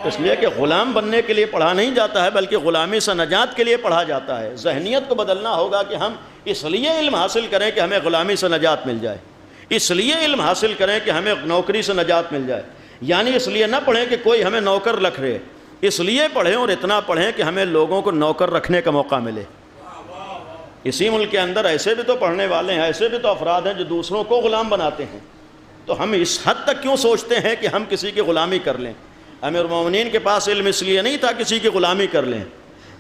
اس لیے کہ غلام بننے کے لیے پڑھا نہیں جاتا ہے بلکہ غلامی سے نجات کے لیے پڑھا جاتا ہے. ذہنیت کو بدلنا ہوگا کہ ہم اس لیے علم حاصل کریں کہ ہمیں غلامی سے نجات مل جائے, اس لیے علم حاصل کریں کہ ہمیں نوکری سے نجات مل جائے. یعنی اس لیے نہ پڑھیں کہ کوئی ہمیں نوکر رکھ رہے, اس لیے پڑھیں اور اتنا پڑھیں کہ ہمیں لوگوں کو نوکر رکھنے کا موقع ملے. اسی ملک کے اندر ایسے بھی تو پڑھنے والے ہیں, ایسے بھی تو افراد ہیں جو دوسروں کو غلام بناتے ہیں. تو ہم اس حد تک کیوں سوچتے ہیں کہ ہم کسی کی غلامی کر لیں؟ امیر المومنین کے پاس علم اس لیے نہیں تھا کسی کی غلامی کر لیں.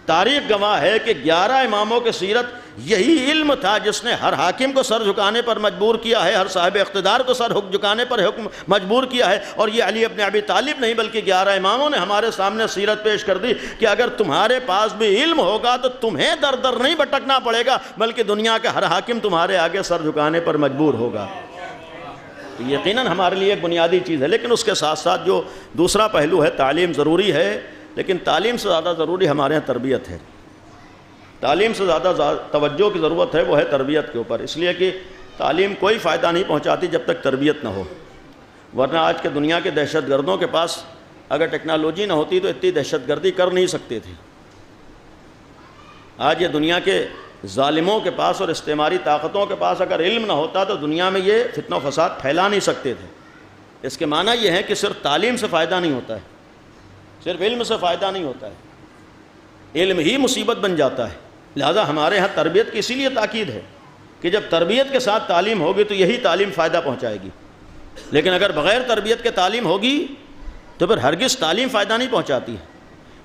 تاریخ گواہ ہے کہ 11 اماموں کے سیرت یہی علم تھا جس نے ہر حاکم کو سر جھکانے پر مجبور کیا ہے, ہر صاحب اقتدار کو سر جھکانے پر مجبور کیا ہے. اور یہ علی ابن ابی طالب نہیں بلکہ 11 اماموں نے ہمارے سامنے سیرت پیش کر دی کہ اگر تمہارے پاس بھی علم ہوگا تو تمہیں در در نہیں بھٹکنا پڑے گا بلکہ دنیا کا ہر حاکم تمہارے آگے سر جھکانے پر مجبور ہوگا. تو یقیناً ہمارے لیے ایک بنیادی چیز ہے. لیکن اس کے ساتھ ساتھ جو دوسرا پہلو ہے, تعلیم ضروری ہے, لیکن تعلیم سے زیادہ ضروری ہمارے یہاں تربیت ہے. تعلیم سے زیادہ توجہ کی ضرورت ہے وہ ہے تربیت کے اوپر, اس لیے کہ تعلیم کوئی فائدہ نہیں پہنچاتی جب تک تربیت نہ ہو. ورنہ آج کے دنیا کے دہشت گردوں کے پاس اگر ٹیکنالوجی نہ ہوتی تو اتنی دہشت گردی کر نہیں سکتے تھے. آج یہ دنیا کے ظالموں کے پاس اور استعماری طاقتوں کے پاس اگر علم نہ ہوتا تو دنیا میں یہ فتنہ و فساد پھیلا نہیں سکتے تھے. اس کے معنی یہ ہے کہ صرف تعلیم سے فائدہ نہیں ہوتا ہے, صرف علم سے فائدہ نہیں ہوتا ہے, علم ہی مصیبت بن جاتا ہے. لہذا ہمارے ہاں تربیت کی اسی لیے تاکید ہے کہ جب تربیت کے ساتھ تعلیم ہوگی تو یہی تعلیم فائدہ پہنچائے گی. لیکن اگر بغیر تربیت کے تعلیم ہوگی تو پھر ہرگز تعلیم فائدہ نہیں پہنچاتی ہے.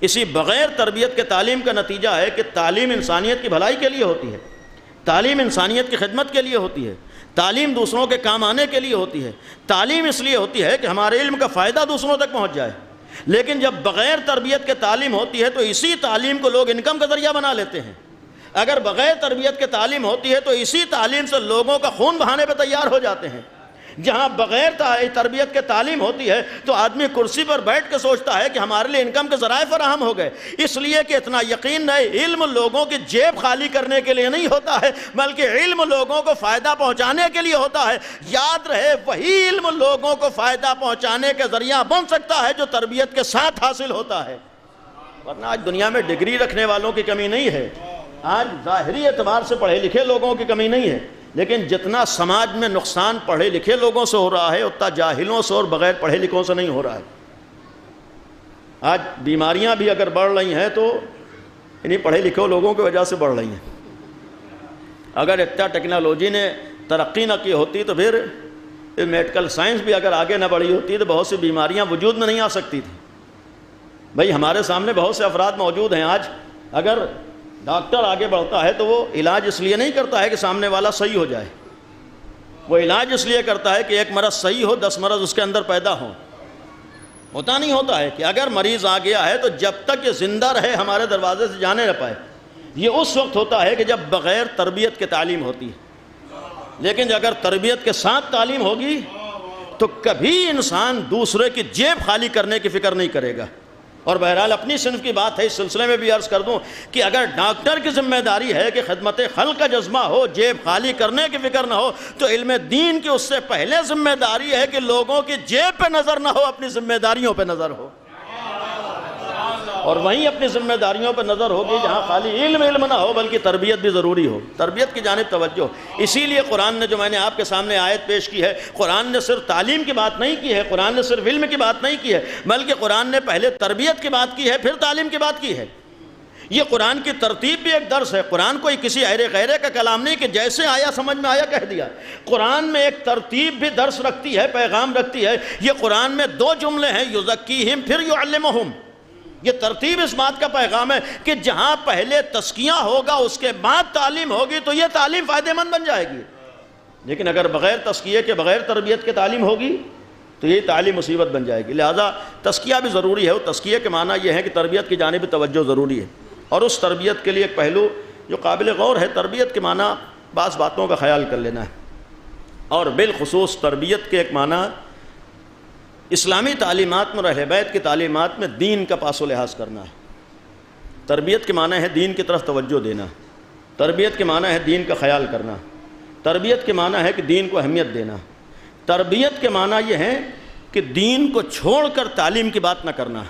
اسی بغیر تربیت کے تعلیم کا نتیجہ ہے کہ تعلیم انسانیت کی بھلائی کے لیے ہوتی ہے, تعلیم انسانیت کی خدمت کے لیے ہوتی ہے, تعلیم دوسروں کے کام آنے کے لیے ہوتی ہے. تعلیم اس لیے ہوتی ہے کہ ہمارے علم کا فائدہ دوسروں تک پہنچ جائے. لیکن جب بغیر تربیت کے تعلیم ہوتی ہے تو اسی تعلیم کو لوگ انکم کا ذریعہ بنا لیتے ہیں. اگر بغیر تربیت کے تعلیم ہوتی ہے تو اسی تعلیم سے لوگوں کا خون بہانے پہ تیار ہو جاتے ہیں. جہاں بغیر تربیت کے تعلیم ہوتی ہے تو آدمی کرسی پر بیٹھ کے سوچتا ہے کہ ہمارے لیے انکم کے ذرائع فراہم ہو گئے، اس لیے کہ اتنا یقین رہے علم لوگوں کی جیب خالی کرنے کے لیے نہیں ہوتا ہے، بلکہ علم لوگوں کو فائدہ پہنچانے کے لیے ہوتا ہے۔ یاد رہے وہی علم لوگوں کو فائدہ پہنچانے کے ذریعہ بن سکتا ہے جو تربیت کے ساتھ حاصل ہوتا ہے۔ ورنہ آج دنیا میں ڈگری رکھنے والوں کی کمی نہیں ہے، آج ظاہری اعتبار سے پڑھے لکھے لوگوں کی کمی نہیں ہے، لیکن جتنا سماج میں نقصان پڑھے لکھے لوگوں سے ہو رہا ہے اتنا جاہلوں سے اور بغیر پڑھے لکھوں سے نہیں ہو رہا ہے۔ آج بیماریاں بھی اگر بڑھ رہی ہیں تو انہیں پڑھے لکھے لوگوں کی وجہ سے بڑھ رہی ہیں۔ اگر اتنا ٹیکنالوجی نے ترقی نہ کی ہوتی تو پھر میڈیکل سائنس بھی اگر آگے نہ بڑھی ہوتی تو بہت سی بیماریاں وجود میں نہیں آ سکتی تھیں۔ بھائی ہمارے سامنے بہت سے افراد موجود ہیں آج، اگر ڈاکٹر آگے بڑھتا ہے تو وہ علاج اس لیے نہیں کرتا ہے کہ سامنے والا صحیح ہو جائے، وہ علاج اس لیے کرتا ہے کہ ایک مرض صحیح ہو 10 مرض اس کے اندر پیدا ہوں۔ ہوتا نہیں ہوتا ہے کہ اگر مریض آ گیا ہے تو جب تک یہ زندہ رہے ہمارے دروازے سے جانے نہ پائے، یہ اس وقت ہوتا ہے کہ جب بغیر تربیت کے تعلیم ہوتی ہے۔ لیکن اگر تربیت کے ساتھ تعلیم ہوگی تو کبھی انسان دوسرے کی جیب خالی کرنے کی فکر نہیں کرے گا۔ اور بہرحال اپنی صنف کی بات ہے، اس سلسلے میں بھی عرض کر دوں کہ اگر ڈاکٹر کی ذمہ داری ہے کہ خدمت خلق کا جذبہ ہو، جیب خالی کرنے کی فکر نہ ہو، تو علم دین کی اس سے پہلے ذمہ داری ہے کہ لوگوں کی جیب پہ نظر نہ ہو، اپنی ذمہ داریوں پہ نظر ہو۔ اور وہیں اپنی ذمہ داریوں پر نظر ہوگی جہاں خالی علم نہ ہو بلکہ تربیت بھی ضروری ہو، تربیت کی جانب توجہ۔ اسی لیے قرآن نے جو میں نے آپ کے سامنے آیت پیش کی ہے، قرآن نے صرف تعلیم کی بات نہیں کی ہے، قرآن نے صرف علم کی بات نہیں کی ہے، بلکہ قرآن نے پہلے تربیت کی بات کی ہے پھر تعلیم کی بات کی ہے۔ یہ قرآن کی ترتیب بھی ایک درس ہے، قرآن کوئی کسی ایرے غیرے کا کلام نہیں کہ جیسے آیا سمجھ میں آیا کہہ دیا۔ قرآن میں ایک ترتیب بھی درس رکھتی ہے، پیغام رکھتی ہے۔ یہ قرآن میں 2 جملے ہیں، یزکیہم پھر یعلمہم۔ یہ ترتیب اس بات کا پیغام ہے کہ جہاں پہلے تزکیہ ہوگا اس کے بعد تعلیم ہوگی تو یہ تعلیم فائدہ مند بن جائے گی، لیکن اگر بغیر تزکیے کے بغیر تربیت کے تعلیم ہوگی تو یہ تعلیم مصیبت بن جائے گی۔ لہذا تزکیہ بھی ضروری ہے، اور تزکیے کے معنی یہ ہے کہ تربیت کی جانب توجہ ضروری ہے، اور اس تربیت کے لیے ایک پہلو جو قابل غور ہے، تربیت کے معنی بعض باتوں کا خیال کر لینا ہے، اور بالخصوص تربیت کے ایک معنی اسلامی تعلیمات میں اور اہل بیت کی تعلیمات میں دین کا پاس و لحاظ کرنا ہے۔ تربیت کے معنی ہے دین کی طرف توجہ دینا، تربیت کے معنی ہے دین کا خیال کرنا، تربیت کے معنی ہے کہ دین کو اہمیت دینا، تربیت کے معنی یہ ہے کہ دین کو چھوڑ کر تعلیم کی بات نہ کرنا،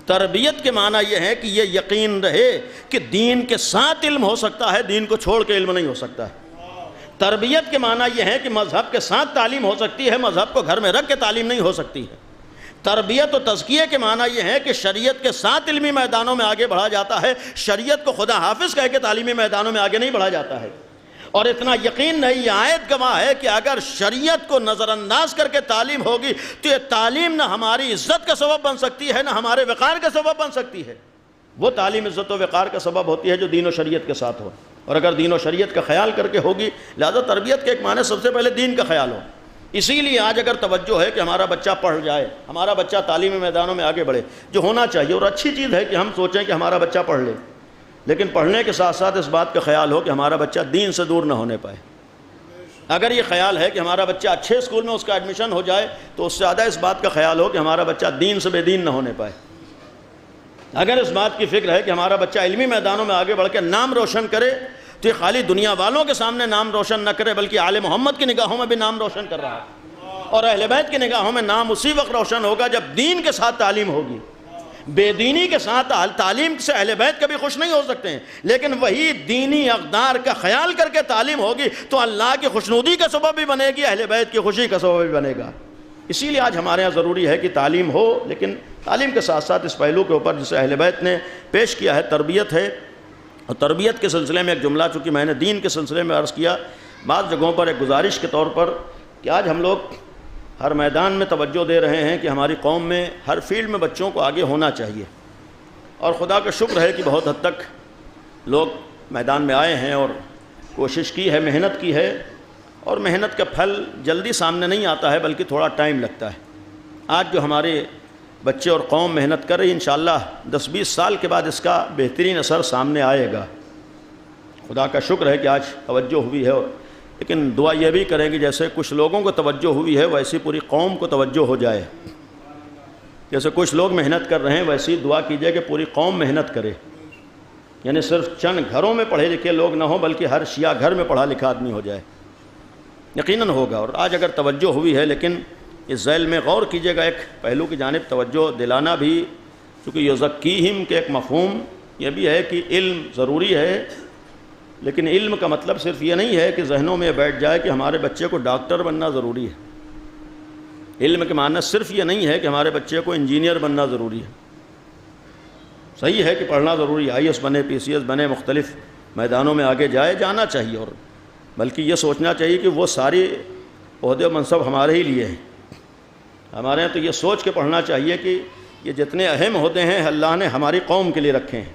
تربیت کے معنی یہ ہے کہ یہ یقین رہے کہ دین کے ساتھ علم ہو سکتا ہے، دین کو چھوڑ کے علم نہیں ہو سکتا ہے۔ تربیت کے معنی یہ ہے کہ مذہب کے ساتھ تعلیم ہو سکتی ہے، مذہب کو گھر میں رکھ کے تعلیم نہیں ہو سکتی ہے۔ تربیت و تزکیے کے معنی یہ ہے کہ شریعت کے ساتھ علمی میدانوں میں آگے بڑھا جاتا ہے، شریعت کو خدا حافظ کہہ کے تعلیمی میدانوں میں آگے نہیں بڑھا جاتا ہے۔ اور اتنا یقین نہیں، یہ آیت گواہ ہے کہ اگر شریعت کو نظر انداز کر کے تعلیم ہوگی تو یہ تعلیم نہ ہماری عزت کا سبب بن سکتی ہے، نہ ہمارے وقار کا سبب بن سکتی ہے۔ وہ تعلیم عزت و وقار کا سبب ہوتی ہے جو دین و شریعت کے ساتھ ہو، اور اگر دین و شریعت کا خیال کر کے ہوگی، لہذا تربیت کے ایک معنی سب سے پہلے دین کا خیال ہو۔ اسی لیے آج اگر توجہ ہے کہ ہمارا بچہ پڑھ جائے، ہمارا بچہ تعلیمی میدانوں میں آگے بڑھے، جو ہونا چاہیے، اور اچھی چیز ہے کہ ہم سوچیں کہ ہمارا بچہ پڑھ لے، لیکن پڑھنے کے ساتھ ساتھ اس بات کا خیال ہو کہ ہمارا بچہ دین سے دور نہ ہونے پائے۔ اگر یہ خیال ہے کہ ہمارا بچہ اچھے اسکول میں اس کا ایڈمیشن ہو جائے تو اس سے زیادہ اس بات کا خیال ہو کہ ہمارا بچہ دین سے بے دین نہ ہونے پائے۔ اگر اس بات کی فکر ہے کہ ہمارا بچہ علمی میدانوں میں آگے بڑھ کے نام روشن کرے تو یہ خالی دنیا والوں کے سامنے نام روشن نہ کرے بلکہ آل محمد کی نگاہوں میں بھی نام روشن کر رہا ہے، اور اہل بیت کی نگاہوں میں نام اسی وقت روشن ہوگا جب دین کے ساتھ تعلیم ہوگی۔ بے دینی کے ساتھ تعلیم سے اہل بیت کبھی خوش نہیں ہو سکتے ہیں، لیکن وہی دینی اقدار کا خیال کر کے تعلیم ہوگی تو اللہ کی خوشنودی کا سبب بھی بنے گی، اہل بیت کی خوشی کا سبب بھی بنے گا۔ اسی لیے آج ہمارے یہاں ضروری ہے کہ تعلیم ہو، لیکن تعلیم کے ساتھ ساتھ اس پہلو کے اوپر جسے اہل بیت نے پیش کیا ہے تربیت ہے، اور تربیت کے سلسلے میں ایک جملہ چونکہ میں نے دین کے سلسلے میں عرض کیا، بعض جگہوں پر ایک گزارش کے طور پر کہ آج ہم لوگ ہر میدان میں توجہ دے رہے ہیں کہ ہماری قوم میں ہر فیلڈ میں بچوں کو آگے ہونا چاہیے، اور خدا کا شکر ہے کہ بہت حد تک لوگ میدان میں آئے ہیں اور کوشش کی ہے، محنت کی ہے، اور محنت کا پھل جلدی سامنے نہیں آتا ہے بلکہ تھوڑا ٹائم لگتا ہے۔ آج جو ہمارے بچے اور قوم محنت کر رہی، انشاءاللہ 10-20 سال کے بعد اس کا بہترین اثر سامنے آئے گا۔ خدا کا شکر ہے کہ آج توجہ ہوئی ہے، اور لیکن دعا یہ بھی کریں کہ جیسے کچھ لوگوں کو توجہ ہوئی ہے ویسی پوری قوم کو توجہ ہو جائے. جیسے کچھ لوگ محنت کر رہے ہیں ویسی دعا کیجئے کہ پوری قوم محنت کرے. یعنی صرف چند گھروں میں پڑھے لکھے لوگ نہ ہوں بلکہ ہر شیعہ گھر میں پڑھا لکھا آدمی ہو جائے. یقیناً ہوگا. اور آج اگر توجہ ہوئی ہے لیکن اس ذیل میں غور کیجئے گا ایک پہلو کی جانب توجہ دلانا بھی، چونکہ یزکیہم کے ایک مفہوم یہ بھی ہے کہ علم ضروری ہے، لیکن علم کا مطلب صرف یہ نہیں ہے کہ ذہنوں میں بیٹھ جائے کہ ہمارے بچے کو ڈاکٹر بننا ضروری ہے. علم کے معنی صرف یہ نہیں ہے کہ ہمارے بچے کو انجینئر بننا ضروری ہے. صحیح ہے کہ پڑھنا ضروری ہے، IAS بنے، PCS بنے، مختلف میدانوں میں آگے جانا چاہیے، اور بلکہ یہ سوچنا چاہیے کہ وہ ساری عہدے و منصب ہمارے ہی لیے ہیں. ہمارے یہاں تو یہ سوچ کے پڑھنا چاہیے کہ یہ جتنے اہم عہدے ہیں اللہ نے ہماری قوم کے لیے رکھے ہیں.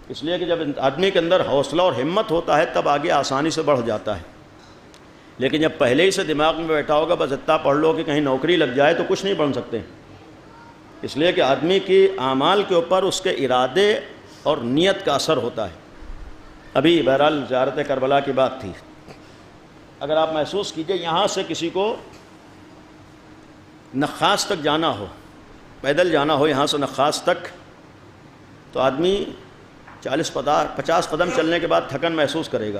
اس لیے کہ جب آدمی کے اندر حوصلہ اور ہمت ہوتا ہے تب آگے آسانی سے بڑھ جاتا ہے. لیکن جب پہلے ہی سے دماغ میں بیٹھا ہوگا بس اتنا پڑھ لو کہ کہیں نوکری لگ جائے تو کچھ نہیں بن سکتے. اس لیے کہ آدمی کی اعمال کے اوپر اس کے ارادے اور نیت کا اثر ہوتا ہے. ابھی بہرحال زیارت کربلا کی بات تھی. اگر آپ محسوس کیجئے یہاں سے کسی کو نخاس تک جانا ہو، پیدل جانا ہو یہاں سے نخاس تک، تو آدمی 40-50 قدم چلنے کے بعد تھکن محسوس کرے گا.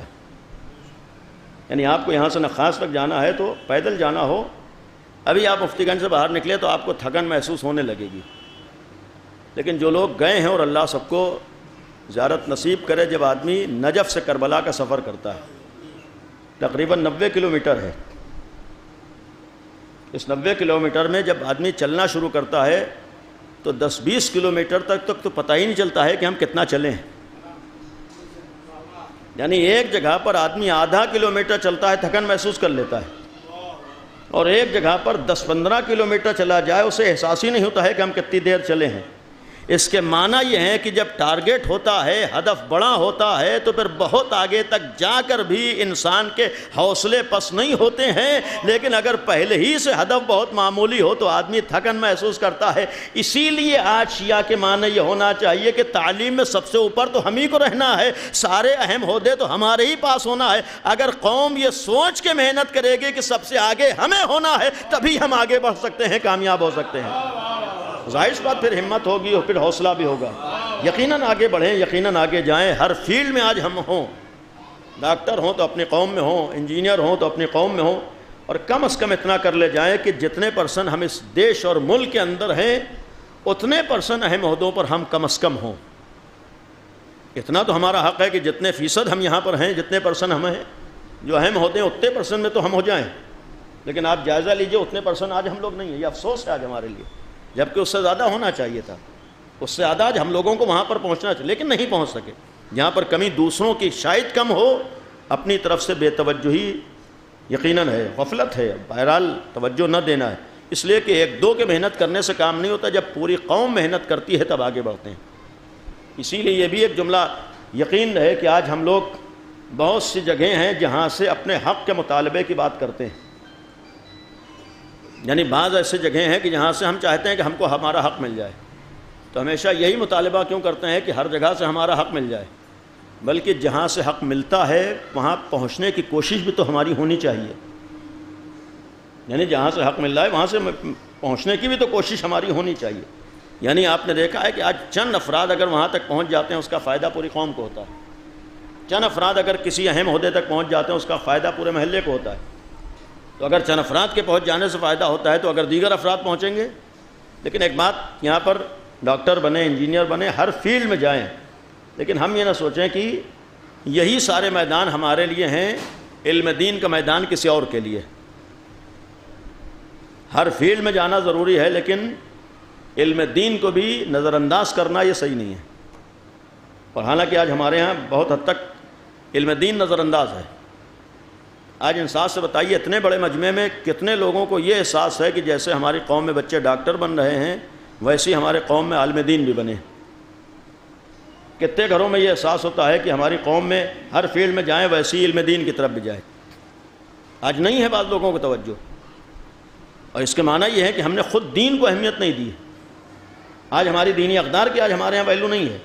یعنی آپ کو یہاں سے نخاس تک جانا ہے تو پیدل جانا ہو، ابھی آپ مفتی گنج سے باہر نکلے تو آپ کو تھکن محسوس ہونے لگے گی. لیکن جو لوگ گئے ہیں، اور اللہ سب کو زیارت نصیب کرے، جب آدمی نجف سے کربلا کا سفر کرتا ہے تقریباً 90 کلومیٹر ہے، اس 90 کلومیٹر میں جب آدمی چلنا شروع کرتا ہے تو 10-20 کلومیٹر تک تو پتہ ہی نہیں چلتا ہے کہ ہم کتنا چلیں ہیں. یعنی ایک جگہ پر آدمی آدھا کلومیٹر چلتا ہے تھکن محسوس کر لیتا ہے، اور ایک جگہ پر 10-15 کلومیٹر چلا جائے اسے احساس ہی نہیں ہوتا ہے کہ ہم کتنی دیر چلے ہیں. اس کے معنی یہ ہے کہ جب ٹارگیٹ ہوتا ہے، ہدف بڑا ہوتا ہے، تو پھر بہت آگے تک جا کر بھی انسان کے حوصلے پس نہیں ہوتے ہیں. لیکن اگر پہلے ہی سے ہدف بہت معمولی ہو تو آدمی تھکن محسوس کرتا ہے. اسی لیے آج شیعہ کے معنی یہ ہونا چاہیے کہ تعلیم میں سب سے اوپر تو ہم ہی کو رہنا ہے، سارے اہم عہدے تو ہمارے ہی پاس ہونا ہے. اگر قوم یہ سوچ کے محنت کرے گی کہ سب سے آگے ہمیں ہونا ہے تبھی ہم آگے بڑھ سکتے ہیں، کامیاب ہو سکتے ہیں. ظاہر سی بات پھر ہمت ہوگی اور پھر حوصلہ بھی ہوگا. یقیناً آگے بڑھیں، یقیناً آگے جائیں. ہر فیلڈ میں آج ہم ہوں، ڈاکٹر ہوں تو اپنی قوم میں ہوں، انجینئر ہوں تو اپنی قوم میں ہوں، اور کم از کم اتنا کر لے جائیں کہ جتنے پرسن ہم اس دیش اور ملک کے اندر ہیں اتنے پرسن اہم عہدوں پر ہم کم از کم ہوں. اتنا تو ہمارا حق ہے کہ جتنے فیصد ہم یہاں پر ہیں، جتنے پرسن ہم ہیں جو اہم عہدے ہیں، اتنے پرسن میں تو ہم ہو جائیں. لیکن آپ جائزہ لیجئے اتنے پرسن آج ہم لوگ نہیں ہیں. یہ افسوس ہے آج ہمارے لیے، جبکہ اس سے زیادہ ہونا چاہیے تھا. اس سے زیادہ آج ہم لوگوں کو وہاں پر پہنچنا چاہیے، لیکن نہیں پہنچ سکے. جہاں پر کمی دوسروں کی شاید کم ہو، اپنی طرف سے بے توجہی یقیناً ہے، غفلت ہے. بہرحال توجہ نہ دینا ہے. اس لیے کہ ایک دو کے محنت کرنے سے کام نہیں ہوتا، جب پوری قوم محنت کرتی ہے تب آگے بڑھتے ہیں. اسی لیے یہ بھی ایک جملہ یقین ہے کہ آج ہم لوگ بہت سی جگہیں ہیں جہاں سے اپنے حق کے مطالبے کی بات کرتے ہیں. یعنی بعض ایسے جگہیں ہیں کہ جہاں سے ہم چاہتے ہیں کہ ہم کو ہمارا حق مل جائے، تو ہمیشہ یہی مطالبہ کیوں کرتے ہیں کہ ہر جگہ سے ہمارا حق مل جائے، بلکہ جہاں سے حق ملتا ہے وہاں پہنچنے کی کوشش بھی تو ہماری ہونی چاہیے. یعنی جہاں سے حق مل رہا ہے وہاں سے پہنچنے کی بھی تو کوشش ہماری ہونی چاہیے. یعنی آپ نے دیکھا ہے کہ آج چند افراد اگر وہاں تک پہنچ جاتے ہیں اس کا فائدہ پوری قوم کو ہوتا ہے. چند افراد اگر کسی اہم عہدے تک پہنچ جاتے ہیں اس کا فائدہ پورے محلے کو ہوتا ہے. تو اگر چند افراد کے پہنچ جانے سے فائدہ ہوتا ہے تو اگر دیگر افراد پہنچیں گے. لیکن ایک بات، یہاں پر ڈاکٹر بنے، انجینئر بنے، ہر فیلڈ میں جائیں، لیکن ہم یہ نہ سوچیں کہ یہی سارے میدان ہمارے لیے ہیں، علم دین کا میدان کسی اور کے لیے. ہر فیلڈ میں جانا ضروری ہے، لیکن علم دین کو بھی نظر انداز کرنا یہ صحیح نہیں ہے. اور حالانکہ آج ہمارے ہاں بہت حد تک علم دین نظر انداز ہے. آج انصاف سے بتائیے اتنے بڑے مجمع میں کتنے لوگوں کو یہ احساس ہے کہ جیسے ہماری قوم میں بچے ڈاکٹر بن رہے ہیں ویسے ہی ہمارے قوم میں عالم دین بھی بنے. کتنے گھروں میں یہ احساس ہوتا ہے کہ ہماری قوم میں ہر فیلڈ میں جائیں ویسے ہی علم دین کی طرف بھی جائیں. آج نہیں ہے بعض لوگوں کو توجہ، اور اس کے معنی یہ ہے کہ ہم نے خود دین کو اہمیت نہیں دی. آج ہماری دینی اقدار کی آج ہمارے یہاں ویلو نہیں ہے.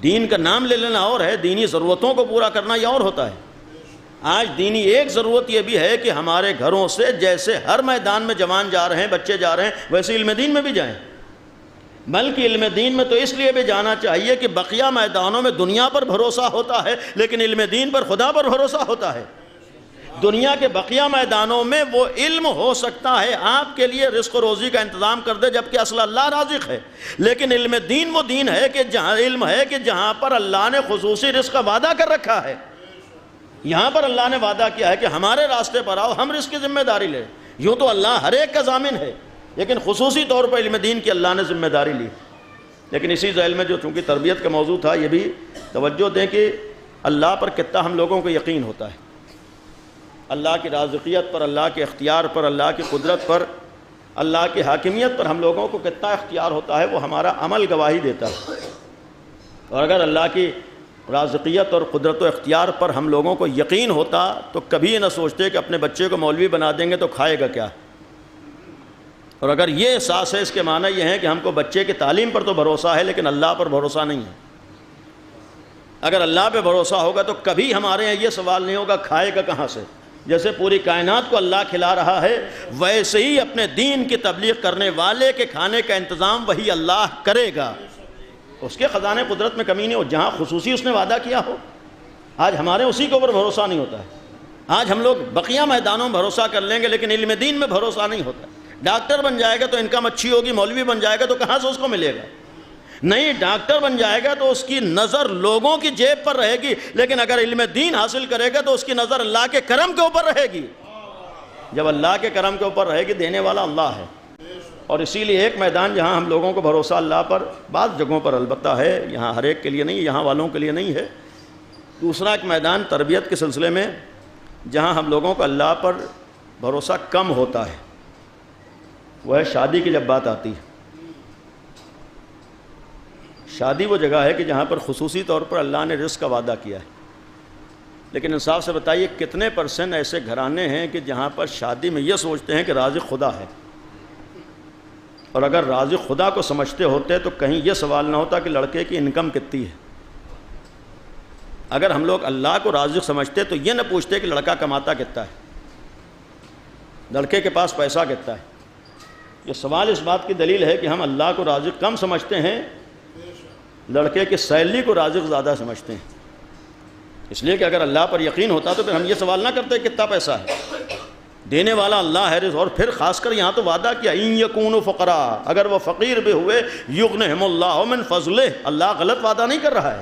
دین کا نام لے لینا اور ہے، دینی ضرورتوں کو پورا کرنا یہ اور ہوتا ہے. آج دینی ایک ضرورت یہ بھی ہے کہ ہمارے گھروں سے جیسے ہر میدان میں جوان جا رہے ہیں، بچے جا رہے ہیں، ویسے علم دین میں بھی جائیں، بلکہ علم دین میں تو اس لیے بھی جانا چاہیے کہ بقیہ میدانوں میں دنیا پر بھروسہ ہوتا ہے، لیکن علم دین پر خدا پر بھروسہ ہوتا ہے۔ دنیا کے بقیہ میدانوں میں وہ علم ہو سکتا ہے آپ کے لیے رزق و روزی کا انتظام کر دے، جبکہ اصل اللہ رازق ہے، لیکن علم دین وہ دین ہے کہ جہاں علم ہے کہ جہاں پر اللہ نے خصوصی رزق کا وعدہ کر رکھا ہے، یہاں پر اللہ نے وعدہ کیا ہے کہ ہمارے راستے پر آؤ، ہم رزق کی ذمہ داری لیں۔ یوں تو اللہ ہر ایک کا ضامن ہے، لیکن خصوصی طور پر علم دین کی اللہ نے ذمہ داری لی۔ لیکن اسی ذیل میں جو چونکہ تربیت کا موضوع تھا، یہ بھی توجہ دیں کہ اللہ پر کتنا ہم لوگوں کو یقین ہوتا ہے، اللہ کی رازقیت پر، اللہ کے اختیار پر، اللہ کی قدرت پر، اللہ کی حاکمیت پر ہم لوگوں کو کتنا اختیار ہوتا ہے، وہ ہمارا عمل گواہی دیتا ہے۔ اور اگر اللہ کی رازقیت اور قدرت و اختیار پر ہم لوگوں کو یقین ہوتا تو کبھی یہ نہ سوچتے کہ اپنے بچے کو مولوی بنا دیں گے تو کھائے گا کیا۔ اور اگر یہ احساس ہے، اس کے معنی یہ ہے کہ ہم کو بچے کی تعلیم پر تو بھروسہ ہے لیکن اللہ پر بھروسہ نہیں ہے۔ اگر اللہ پہ بھروسہ ہوگا تو کبھی ہمارے یہاں یہ سوال نہیں ہوگا کھائے گا کہاں سے۔ جیسے پوری کائنات کو اللہ کھلا رہا ہے، ویسے ہی اپنے دین کی تبلیغ کرنے والے کے کھانے کا انتظام وہی اللہ کرے گا۔ اس کے خزانے قدرت میں کمی نہیں ہو، جہاں خصوصی اس نے وعدہ کیا ہو۔ آج ہمارے اسی کے اوپر بھروسہ نہیں ہوتا ہے۔ آج ہم لوگ بقیہ میدانوں میں بھروسہ کر لیں گے لیکن علم دین میں بھروسہ نہیں ہوتا۔ ڈاکٹر بن جائے گا تو انکم اچھی ہوگی، مولوی بن جائے گا تو کہاں سے اس کو ملے گا؟ نہیں، ڈاکٹر بن جائے گا تو اس کی نظر لوگوں کی جیب پر رہے گی، لیکن اگر علم دین حاصل کرے گا تو اس کی نظر اللہ کے کرم کے اوپر رہے گی۔ جب اللہ کے کرم کے اوپر رہے گی، دینے والا اللہ ہے۔ اور اسی لیے ایک میدان جہاں ہم لوگوں کو بھروسہ اللہ پر بعض جگہوں پر البتہ ہے، یہاں ہر ایک کے لیے نہیں، یہاں والوں کے لیے نہیں ہے۔ دوسرا ایک میدان تربیت کے سلسلے میں جہاں ہم لوگوں کو اللہ پر بھروسہ کم ہوتا ہے، وہ ہے شادی کی جب بات آتی ہے۔ شادی وہ جگہ ہے کہ جہاں پر خصوصی طور پر اللہ نے رزق کا وعدہ کیا ہے، لیکن انصاف سے بتائیے کتنے % ایسے گھرانے ہیں کہ جہاں پر شادی میں یہ سوچتے ہیں کہ رازق خدا ہے، اور اگر رازق خدا کو سمجھتے ہوتے تو کہیں یہ سوال نہ ہوتا کہ لڑکے کی انکم کتنی ہے۔ اگر ہم لوگ اللہ کو رازق سمجھتے تو یہ نہ پوچھتے کہ لڑکا کماتا کتنا ہے، لڑکے کے پاس پیسہ کتنا ہے۔ یہ سوال اس بات کی دلیل ہے کہ ہم اللہ کو رازق کم سمجھتے ہیں، لڑکے کی سیلری کو رازق زیادہ سمجھتے ہیں۔ اس لیے کہ اگر اللہ پر یقین ہوتا تو پھر ہم یہ سوال نہ کرتے کتنا پیسہ ہے، دینے والا اللہ ہے۔ اور پھر خاص کر یہاں تو وعدہ کیا، ان یکونوا فقراء، اگر وہ فقیر بھی ہوئے، یغنہم اللہ من فضلہ، اللہ غلط وعدہ نہیں کر رہا ہے،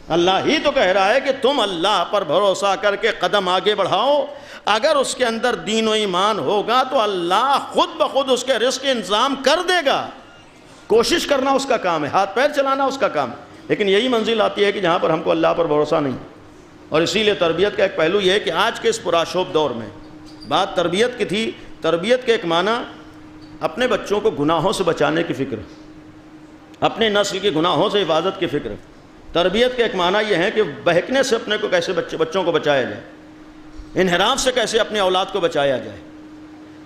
اللہ ہی تو کہہ رہا ہے کہ تم اللہ پر بھروسہ کر کے قدم آگے بڑھاؤ۔ اگر اس کے اندر دین و ایمان ہوگا تو اللہ خود بخود اس کے رزق انتظام کر دے گا۔ کوشش کرنا اس کا کام ہے، ہاتھ پیر چلانا اس کا کام ہے، لیکن یہی منزل آتی ہے کہ جہاں پر ہم کو اللہ پر بھروسہ نہیں۔ اور اسی لیے تربیت کا ایک پہلو یہ ہے کہ آج کے اس پرآشوب دور میں بات تربیت کی تھی، تربیت کے ایک معنی اپنے بچوں کو گناہوں سے بچانے کی فکر، اپنے نسل کے گناہوں سے حفاظت کی فکر۔ تربیت کے ایک معنی یہ ہے کہ بہکنے سے اپنے کو کیسے بچوں کو بچایا جائے، انحراف سے کیسے اپنے اولاد کو بچایا جائے۔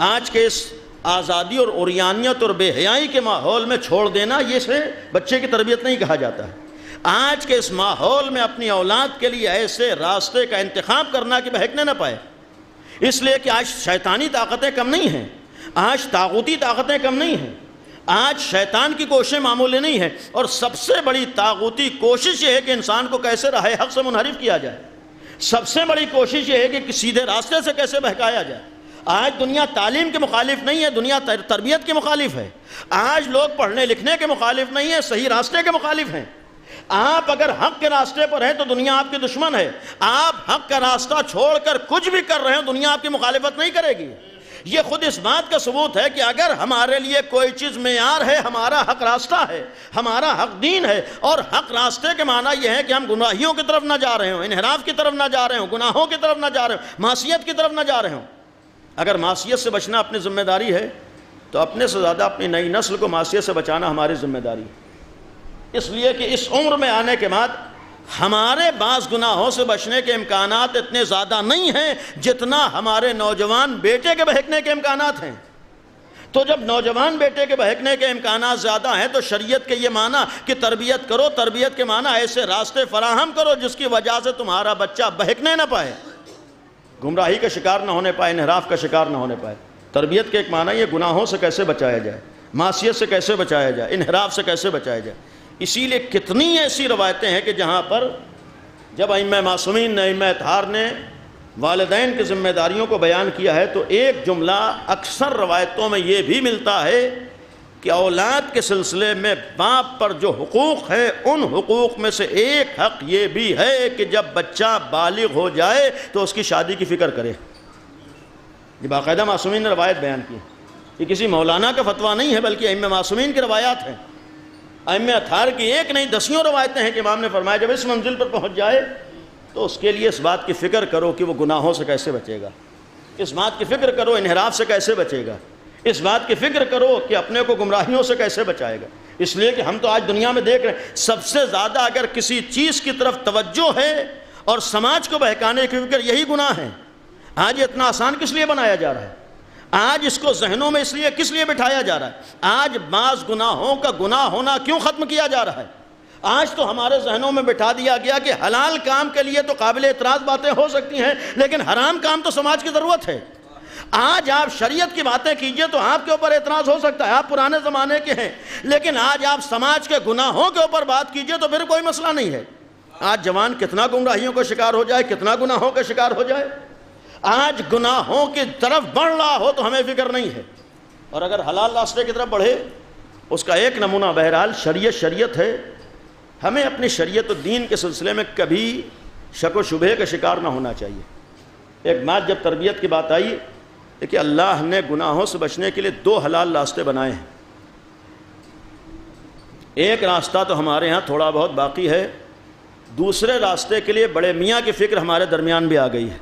آج کے اس آزادی اور عریانیت اور بے حیائی کے ماحول میں چھوڑ دینا، یہ سے بچے کی تربیت نہیں کہا جاتا ہے۔ آج کے اس ماحول میں اپنی اولاد کے لیے ایسے راستے کا انتخاب کرنا کہ بہکنے نہ پائے، اس لیے کہ آج شیطانی طاقتیں کم نہیں ہیں، آج طاغوتی طاقتیں کم نہیں ہیں، آج شیطان کی کوششیں معمولی نہیں ہیں، اور سب سے بڑی طاغوتی کوشش یہ ہے کہ انسان کو کیسے راہ حق سے منحرف کیا جائے۔ سب سے بڑی کوشش یہ ہے کہ سیدھے راستے سے کیسے بہکایا جائے۔ آج دنیا تعلیم کے مخالف نہیں ہے، دنیا تربیت کے مخالف ہے۔ آج لوگ پڑھنے لکھنے کے مخالف نہیں ہے، صحیح راستے کے مخالف ہیں۔ آپ اگر حق کے راستے پر ہیں تو دنیا آپ کی دشمن ہے، آپ حق کا راستہ چھوڑ کر کچھ بھی کر رہے ہیں دنیا آپ کی مخالفت نہیں کرے گی۔ یہ خود اس بات کا ثبوت ہے کہ اگر ہمارے لیے کوئی چیز معیار ہے، ہمارا حق راستہ ہے، ہمارا حق دین ہے، اور حق راستے کے معنی یہ ہے کہ ہم گناہیوں کی طرف نہ جا رہے ہوں، انحراف کی طرف نہ جا رہے ہوں، گناہوں کی طرف نہ جا رہے ہوں، معصیت کی طرف نہ جا رہے ہوں۔ اگر معصیت سے بچنا اپنی ذمہ داری ہے تو اپنے سے زیادہ اپنی نئی نسل کو معصیت سے بچانا ہماری ذمہ داری ہے، اس لیے کہ اس عمر میں آنے کے بعد ہمارے بعض گناہوں سے بچنے کے امکانات اتنے زیادہ نہیں ہیں جتنا ہمارے نوجوان بیٹے کے بہکنے کے امکانات ہیں۔ تو جب نوجوان بیٹے کے بہکنے کے امکانات زیادہ ہیں تو شریعت کے یہ معنی کہ تربیت کرو، تربیت کے معنی ایسے راستے فراہم کرو جس کی وجہ سے تمہارا بچہ بہکنے نہ پائے۔ گمراہی کا شکار نہ ہونے پائے، انحراف کا شکار نہ ہونے پائے۔ تربیت کے ایک معنی یہ گناہوں سے کیسے بچایا جائے، معصیت سے کیسے بچایا جائے، انحراف سے کیسے بچایا جائے۔ اسی لیے کتنی ایسی روایتیں ہیں کہ جہاں پر جب ائمہ معصومین نے، ائمہ اطہار نے والدین کی ذمہ داریوں کو بیان کیا ہے تو ایک جملہ اکثر روایتوں میں یہ بھی ملتا ہے کہ اولاد کے سلسلے میں باپ پر جو حقوق ہے ان حقوق میں سے ایک حق یہ بھی ہے کہ جب بچہ بالغ ہو جائے تو اس کی شادی کی فکر کرے۔ یہ باقاعدہ معصومین نے روایت بیان کی، یہ کسی مولانا کا فتویٰ نہیں ہے بلکہ ائمہ معصومین کی روایات ہیں۔ ائمہ اطہار کی ایک نہیں دسیوں روایتیں ہیں کہ امام نے فرمایا جب اس منزل پر پہنچ جائے تو اس کے لیے اس بات کی فکر کرو کہ وہ گناہوں سے کیسے بچے گا، اس بات کی فکر کرو انحراف سے کیسے بچے گا، اس بات کی فکر کرو کہ اپنے کو گمراہیوں سے کیسے بچائے گا۔ اس لیے کہ ہم تو آج دنیا میں دیکھ رہے ہیں سب سے زیادہ اگر کسی چیز کی طرف توجہ ہے اور سماج کو بہکانے کی فکر، یہی گناہ ہے۔ آج یہ اتنا آسان کس لیے بنایا جا رہا ہے؟ آج اس کو ذہنوں میں اس لیے کس لیے بٹھایا جا رہا ہے؟ آج بعض گناہوں کا گناہ ہونا کیوں ختم کیا جا رہا ہے؟ آج تو ہمارے ذہنوں میں بٹھا دیا گیا کہ حلال کام کے لیے تو قابل اعتراض باتیں ہو سکتی ہیں لیکن حرام کام تو سماج کی ضرورت ہے۔ آج آپ شریعت کی باتیں کیجئے تو آپ کے اوپر اعتراض ہو سکتا ہے، آپ پرانے زمانے کے ہیں، لیکن آج آپ سماج کے گناہوں کے اوپر بات کیجئے تو پھر کوئی مسئلہ نہیں ہے۔ آج جوان کتنا گمراہیوں کا شکار ہو جائے، کتنا گناہوں کا شکار ہو جائے، آج گناہوں کی طرف بڑھ رہا ہو تو ہمیں فکر نہیں ہے، اور اگر حلال راستے کی طرف بڑھے اس کا ایک نمونہ بہرحال شریعت ہے۔ ہمیں اپنی شریعت و دین کے سلسلے میں کبھی شک و شبہے کا شکار نہ ہونا چاہیے۔ ایک بات جب تربیت کی بات آئی کہ اللہ نے گناہوں سے بچنے کے لیے 2 حلال راستے بنائے ہیں۔ ایک راستہ تو ہمارے ہاں تھوڑا بہت باقی ہے، دوسرے راستے کے لیے بڑے میاں کی فکر ہمارے درمیان بھی آ گئی ہے۔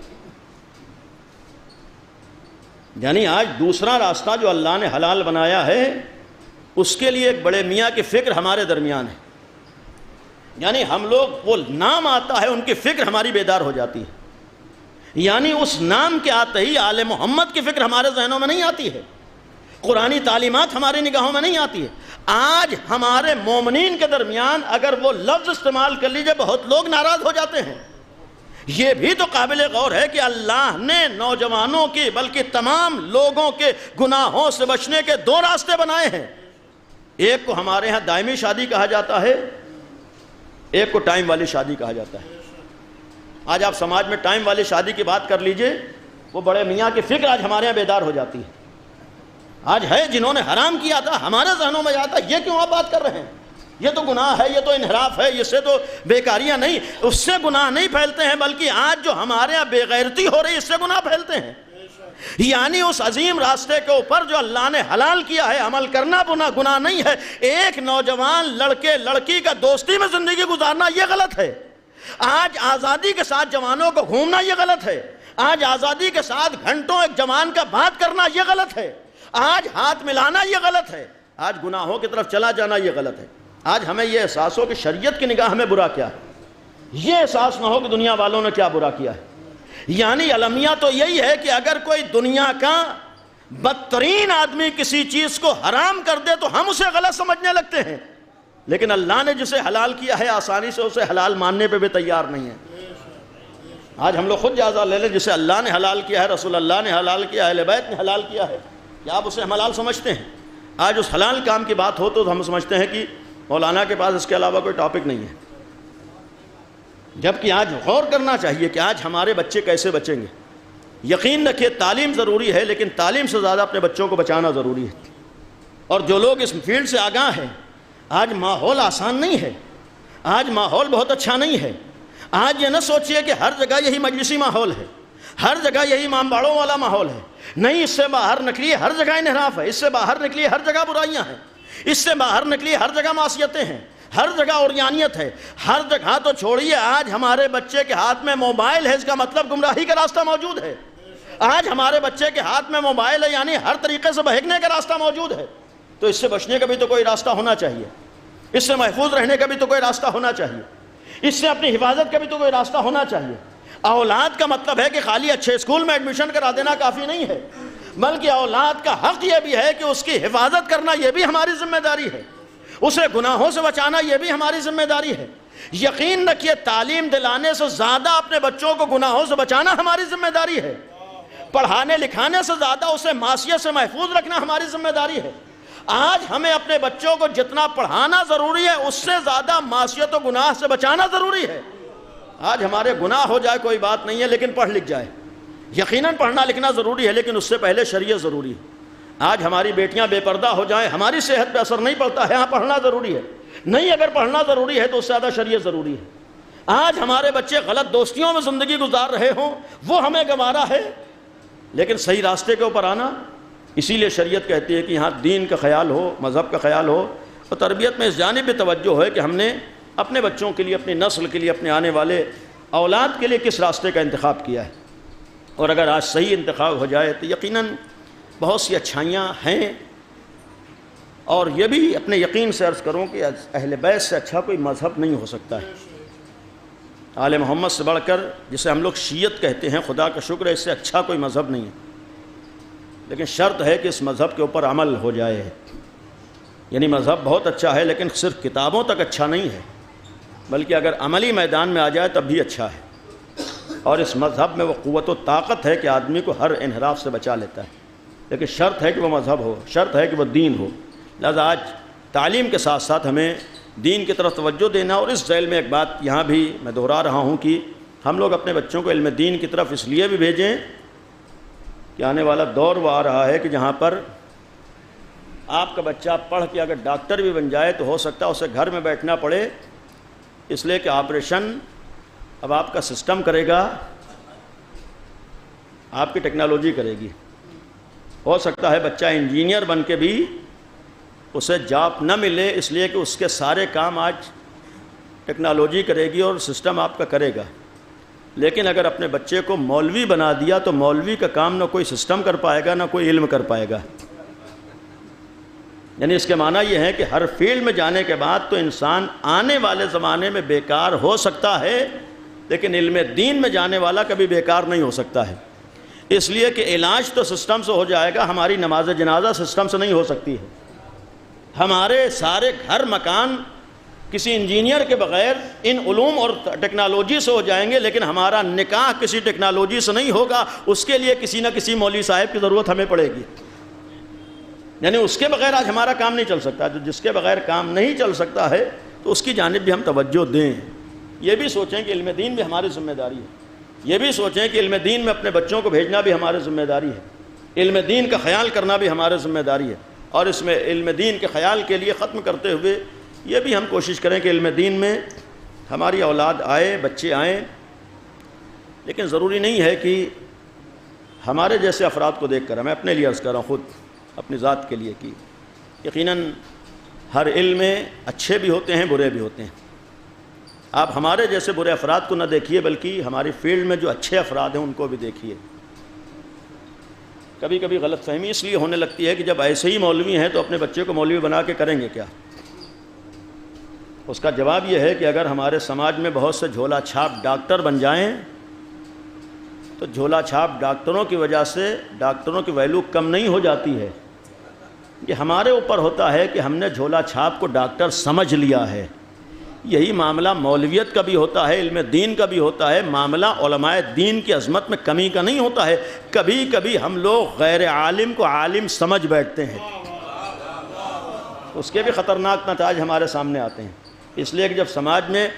یعنی آج دوسرا راستہ جو اللہ نے حلال بنایا ہے اس کے لیے ایک بڑے میاں کی فکر ہمارے درمیان ہے۔ یعنی ہم لوگ وہ نام آتا ہے ان کی فکر ہماری بیدار ہو جاتی ہے، یعنی اس نام کے آتے ہی آل محمد کی فکر ہمارے ذہنوں میں نہیں آتی ہے، قرآنی تعلیمات ہماری نگاہوں میں نہیں آتی ہے۔ آج ہمارے مومنین کے درمیان اگر وہ لفظ استعمال کر لیجئے بہت لوگ ناراض ہو جاتے ہیں۔ یہ بھی تو قابل غور ہے کہ اللہ نے نوجوانوں کی بلکہ تمام لوگوں کے گناہوں سے بچنے کے 2 راستے بنائے ہیں۔ ایک کو ہمارے ہاں دائمی شادی کہا جاتا ہے، ایک کو ٹائم والی شادی کہا جاتا ہے۔ آج آپ سماج میں ٹائم والی شادی کی بات کر لیجئے، وہ بڑے میاں کی فکر آج ہمارے یہاں بیدار ہو جاتی ہے۔ آج ہے جنہوں نے حرام کیا تھا ہمارے ذہنوں میں آتا یہ کیوں آپ بات کر رہے ہیں، یہ تو گناہ ہے، یہ تو انحراف ہے، اس سے تو بیکاریاں نہیں، اس سے گناہ نہیں پھیلتے ہیں بلکہ آج جو ہمارے یہاں بے غیرتی ہو رہی ہے اس سے گناہ پھیلتے ہیں۔ یعنی اس عظیم راستے کے اوپر جو اللہ نے حلال کیا ہے عمل کرنا گناہ نہیں ہے۔ ایک نوجوان لڑکے لڑکی کا دوستی میں زندگی گزارنا یہ غلط ہے۔ آج آزادی کے ساتھ جوانوں کو گھومنا یہ غلط ہے۔ آج آزادی کے ساتھ گھنٹوں ایک جوان کا بات کرنا یہ غلط ہے۔ آج ہاتھ ملانا یہ غلط ہے۔ آج گناہوں کی طرف چلا جانا یہ غلط ہے۔ آج ہمیں یہ احساس ہو کہ شریعت کی نگاہ میں برا کیا ہے، یہ احساس نہ ہو کہ دنیا والوں نے کیا برا کیا ہے۔ یعنی المیہ تو یہی ہے کہ اگر کوئی دنیا کا بدترین آدمی کسی چیز کو حرام کر دے تو ہم اسے غلط سمجھنے لگتے ہیں، لیکن اللہ نے جسے حلال کیا ہے آسانی سے اسے حلال ماننے پہ بھی تیار نہیں ہے۔ آج ہم لوگ خود جائزہ لے لیں، جسے اللہ نے حلال کیا ہے، رسول اللہ نے حلال کیا ہے، اہل بیت نے حلال کیا ہے، کیا آپ اسے حلال سمجھتے ہیں؟ آج اس حلال کام کی بات ہو تو ہم سمجھتے ہیں کہ مولانا کے پاس اس کے علاوہ کوئی ٹاپک نہیں ہے، جبکہ آج غور کرنا چاہیے کہ آج ہمارے بچے کیسے بچیں گے۔ یقین رکھیے تعلیم ضروری ہے، لیکن تعلیم سے زیادہ اپنے بچوں کو بچانا ضروری ہے، اور جو لوگ اس فیلڈ سے آگاہ ہیں، آج ماحول آسان نہیں ہے، آج ماحول بہت اچھا نہیں ہے۔ آج یہ نہ سوچئے کہ ہر جگہ یہی مجلسی ماحول ہے، ہر جگہ یہی امام باڑوں والا ماحول ہے، نہیں، اس سے باہر نکلیے ہر جگہ انحراف ہے، اس سے باہر نکلیے ہر جگہ برائیاں ہیں، اس سے باہر نکلیے ہر جگہ معصیتیں ہیں، ہر جگہ اوریانیت ہے، ہر جگہ تو چھوڑیے آج ہمارے بچے کے ہاتھ میں موبائل ہے، اس کا مطلب گمراہی کا راستہ موجود ہے۔ آج ہمارے بچے کے ہاتھ میں موبائل ہے یعنی ہر طریقے سے بہکنے کا راستہ موجود ہے، تو اس سے بچنے کا بھی تو کوئی راستہ ہونا چاہیے، اس سے محفوظ رہنے کا بھی تو کوئی راستہ ہونا چاہیے، اس سے اپنی حفاظت کا بھی تو کوئی راستہ ہونا چاہیے۔ اولاد کا مطلب ہے کہ خالی اچھے اسکول میں ایڈمیشن کرا دینا کافی نہیں ہے، بلکہ اولاد کا حق یہ بھی ہے کہ اس کی حفاظت کرنا یہ بھی ہماری ذمہ داری ہے، اسے گناہوں سے بچانا یہ بھی ہماری ذمہ داری ہے۔ یقین رکھیے تعلیم دلانے سے زیادہ اپنے بچوں کو گناہوں سے بچانا ہماری ذمہ داری ہے، پڑھانے لکھانے سے زیادہ اسے معصیت سے محفوظ رکھنا ہماری ذمہ داری ہے۔ آج ہمیں اپنے بچوں کو جتنا پڑھانا ضروری ہے اس سے زیادہ معصیت و گناہ سے بچانا ضروری ہے۔ آج ہمارے گناہ ہو جائے کوئی بات نہیں ہے، لیکن پڑھ لکھ جائے۔ یقیناً پڑھنا لکھنا ضروری ہے، لیکن اس سے پہلے شریعت ضروری ہے۔ آج ہماری بیٹیاں بے پردہ ہو جائیں، ہماری صحت پہ اثر نہیں پڑتا ہے، ہاں پڑھنا ضروری ہے، نہیں اگر پڑھنا ضروری ہے تو اس سے زیادہ شریعت ضروری ہے۔ آج ہمارے بچے غلط دوستیوں میں زندگی گزار رہے ہوں، وہ ہمیں گوارا ہے، لیکن صحیح راستے کے اوپر آنا، اسی لیے شریعت کہتی ہے کہ یہاں دین کا خیال ہو، مذہب کا خیال ہو، اور تربیت میں اس جانب بھی توجہ ہے کہ ہم نے اپنے بچوں کے لیے، اپنی نسل کے لیے، اپنے آنے والے اولاد کے لیے کس راستے کا انتخاب کیا ہے۔ اور اگر آج صحیح انتخاب ہو جائے تو یقیناً بہت سی اچھائیاں ہیں۔ اور یہ بھی اپنے یقین سے عرض کروں کہ اہل بیت سے اچھا کوئی مذہب نہیں ہو سکتا ہے۔ آل محمد سے بڑھ کر جسے ہم لوگ شیعت کہتے ہیں، خدا کا شکر ہے اس سے اچھا کوئی مذہب نہیں ہے، لیکن شرط ہے کہ اس مذہب کے اوپر عمل ہو جائے۔ یعنی مذہب بہت اچھا ہے لیکن صرف کتابوں تک اچھا نہیں ہے، بلکہ اگر عملی میدان میں آ جائے تب بھی اچھا ہے۔ اور اس مذہب میں وہ قوت و طاقت ہے کہ آدمی کو ہر انحراف سے بچا لیتا ہے، لیکن شرط ہے کہ وہ مذہب ہو، شرط ہے کہ وہ دین ہو۔ لہذا آج تعلیم کے ساتھ ساتھ ہمیں دین کی طرف توجہ دینا۔ اور اس ذیل میں ایک بات یہاں بھی میں دہرا رہا ہوں کہ ہم لوگ اپنے بچوں کو علم دین کی طرف اس لیے بھی بھیجیں کہ آنے والا دور وہ آ رہا ہے کہ جہاں پر آپ کا بچہ پڑھ کے اگر ڈاکٹر بھی بن جائے تو ہو سکتا ہے اسے گھر میں بیٹھنا پڑے، اس لیے کہ آپریشن اب آپ کا سسٹم کرے گا، آپ کی ٹیکنالوجی کرے گی۔ ہو سکتا ہے بچہ انجینئر بن کے بھی اسے جاب نہ ملے، اس لیے کہ اس کے سارے کام آج ٹیکنالوجی کرے گی اور سسٹم آپ کا کرے گا۔ لیکن اگر اپنے بچے کو مولوی بنا دیا تو مولوی کا کام نہ کوئی سسٹم کر پائے گا، نہ کوئی علم کر پائے گا۔ یعنی اس کے معنی یہ ہے کہ ہر فیلڈ میں جانے کے بعد تو انسان آنے والے زمانے میں بیکار ہو سکتا ہے، لیکن علم دین میں جانے والا کبھی بیکار نہیں ہو سکتا ہے۔ اس لیے کہ علاج تو سسٹم سے ہو جائے گا، ہماری نماز جنازہ سسٹم سے نہیں ہو سکتی ہے۔ ہمارے سارے گھر مکان کسی انجینئر کے بغیر ان علوم اور ٹیکنالوجی سے ہو جائیں گے، لیکن ہمارا نکاح کسی ٹیکنالوجی سے نہیں ہوگا، اس کے لیے کسی نہ کسی مولوی صاحب کی ضرورت ہمیں پڑے گی۔ یعنی اس کے بغیر آج ہمارا کام نہیں چل سکتا۔ جو جس کے بغیر کام نہیں چل سکتا ہے تو اس کی جانب بھی ہم توجہ دیں۔ یہ بھی سوچیں کہ علم دین بھی ہماری ذمہ داری ہے، یہ بھی سوچیں کہ علم دین میں اپنے بچوں کو بھیجنا بھی ہماری ذمہ داری ہے، علم دین کا خیال کرنا بھی ہماری ذمہ داری ہے۔ اور اس میں علم دین کے خیال کے لیے ختم کرتے ہوئے یہ بھی ہم کوشش کریں کہ علم دین میں ہماری اولاد آئے، بچے آئیں، لیکن ضروری نہیں ہے کہ ہمارے جیسے افراد کو دیکھ کر، میں اپنے لیے عرض کر رہا ہوں، خود اپنی ذات کے لیے، کہ یقیناً ہر علم میں اچھے بھی ہوتے ہیں، برے بھی ہوتے ہیں۔ آپ ہمارے جیسے برے افراد کو نہ دیکھیے، بلکہ ہماری فیلڈ میں جو اچھے افراد ہیں ان کو بھی دیکھیے۔ کبھی کبھی غلط فہمی اس لیے ہونے لگتی ہے کہ جب ایسے ہی مولوی ہیں تو اپنے بچے کو مولوی بنا کے کریں گے کیا؟ اس کا جواب یہ ہے کہ اگر ہمارے سماج میں بہت سے جھولا چھاپ ڈاکٹر بن جائیں تو جھولا چھاپ ڈاکٹروں کی وجہ سے ڈاکٹروں کی ویلیو کم نہیں ہو جاتی ہے۔ یہ ہمارے اوپر ہوتا ہے کہ ہم نے جھولا چھاپ کو ڈاکٹر سمجھ لیا ہے۔ یہی معاملہ مولویت کا بھی ہوتا ہے، علم دین کا بھی ہوتا ہے۔ معاملہ علماء دین کی عظمت میں کمی کا نہیں ہوتا ہے۔ کبھی کبھی ہم لوگ غیر عالم کو عالم سمجھ بیٹھتے ہیں، اس کے بھی خطرناک نتائج ہمارے سامنے آتے ہیں۔ اس لیے کہ جب سماج میں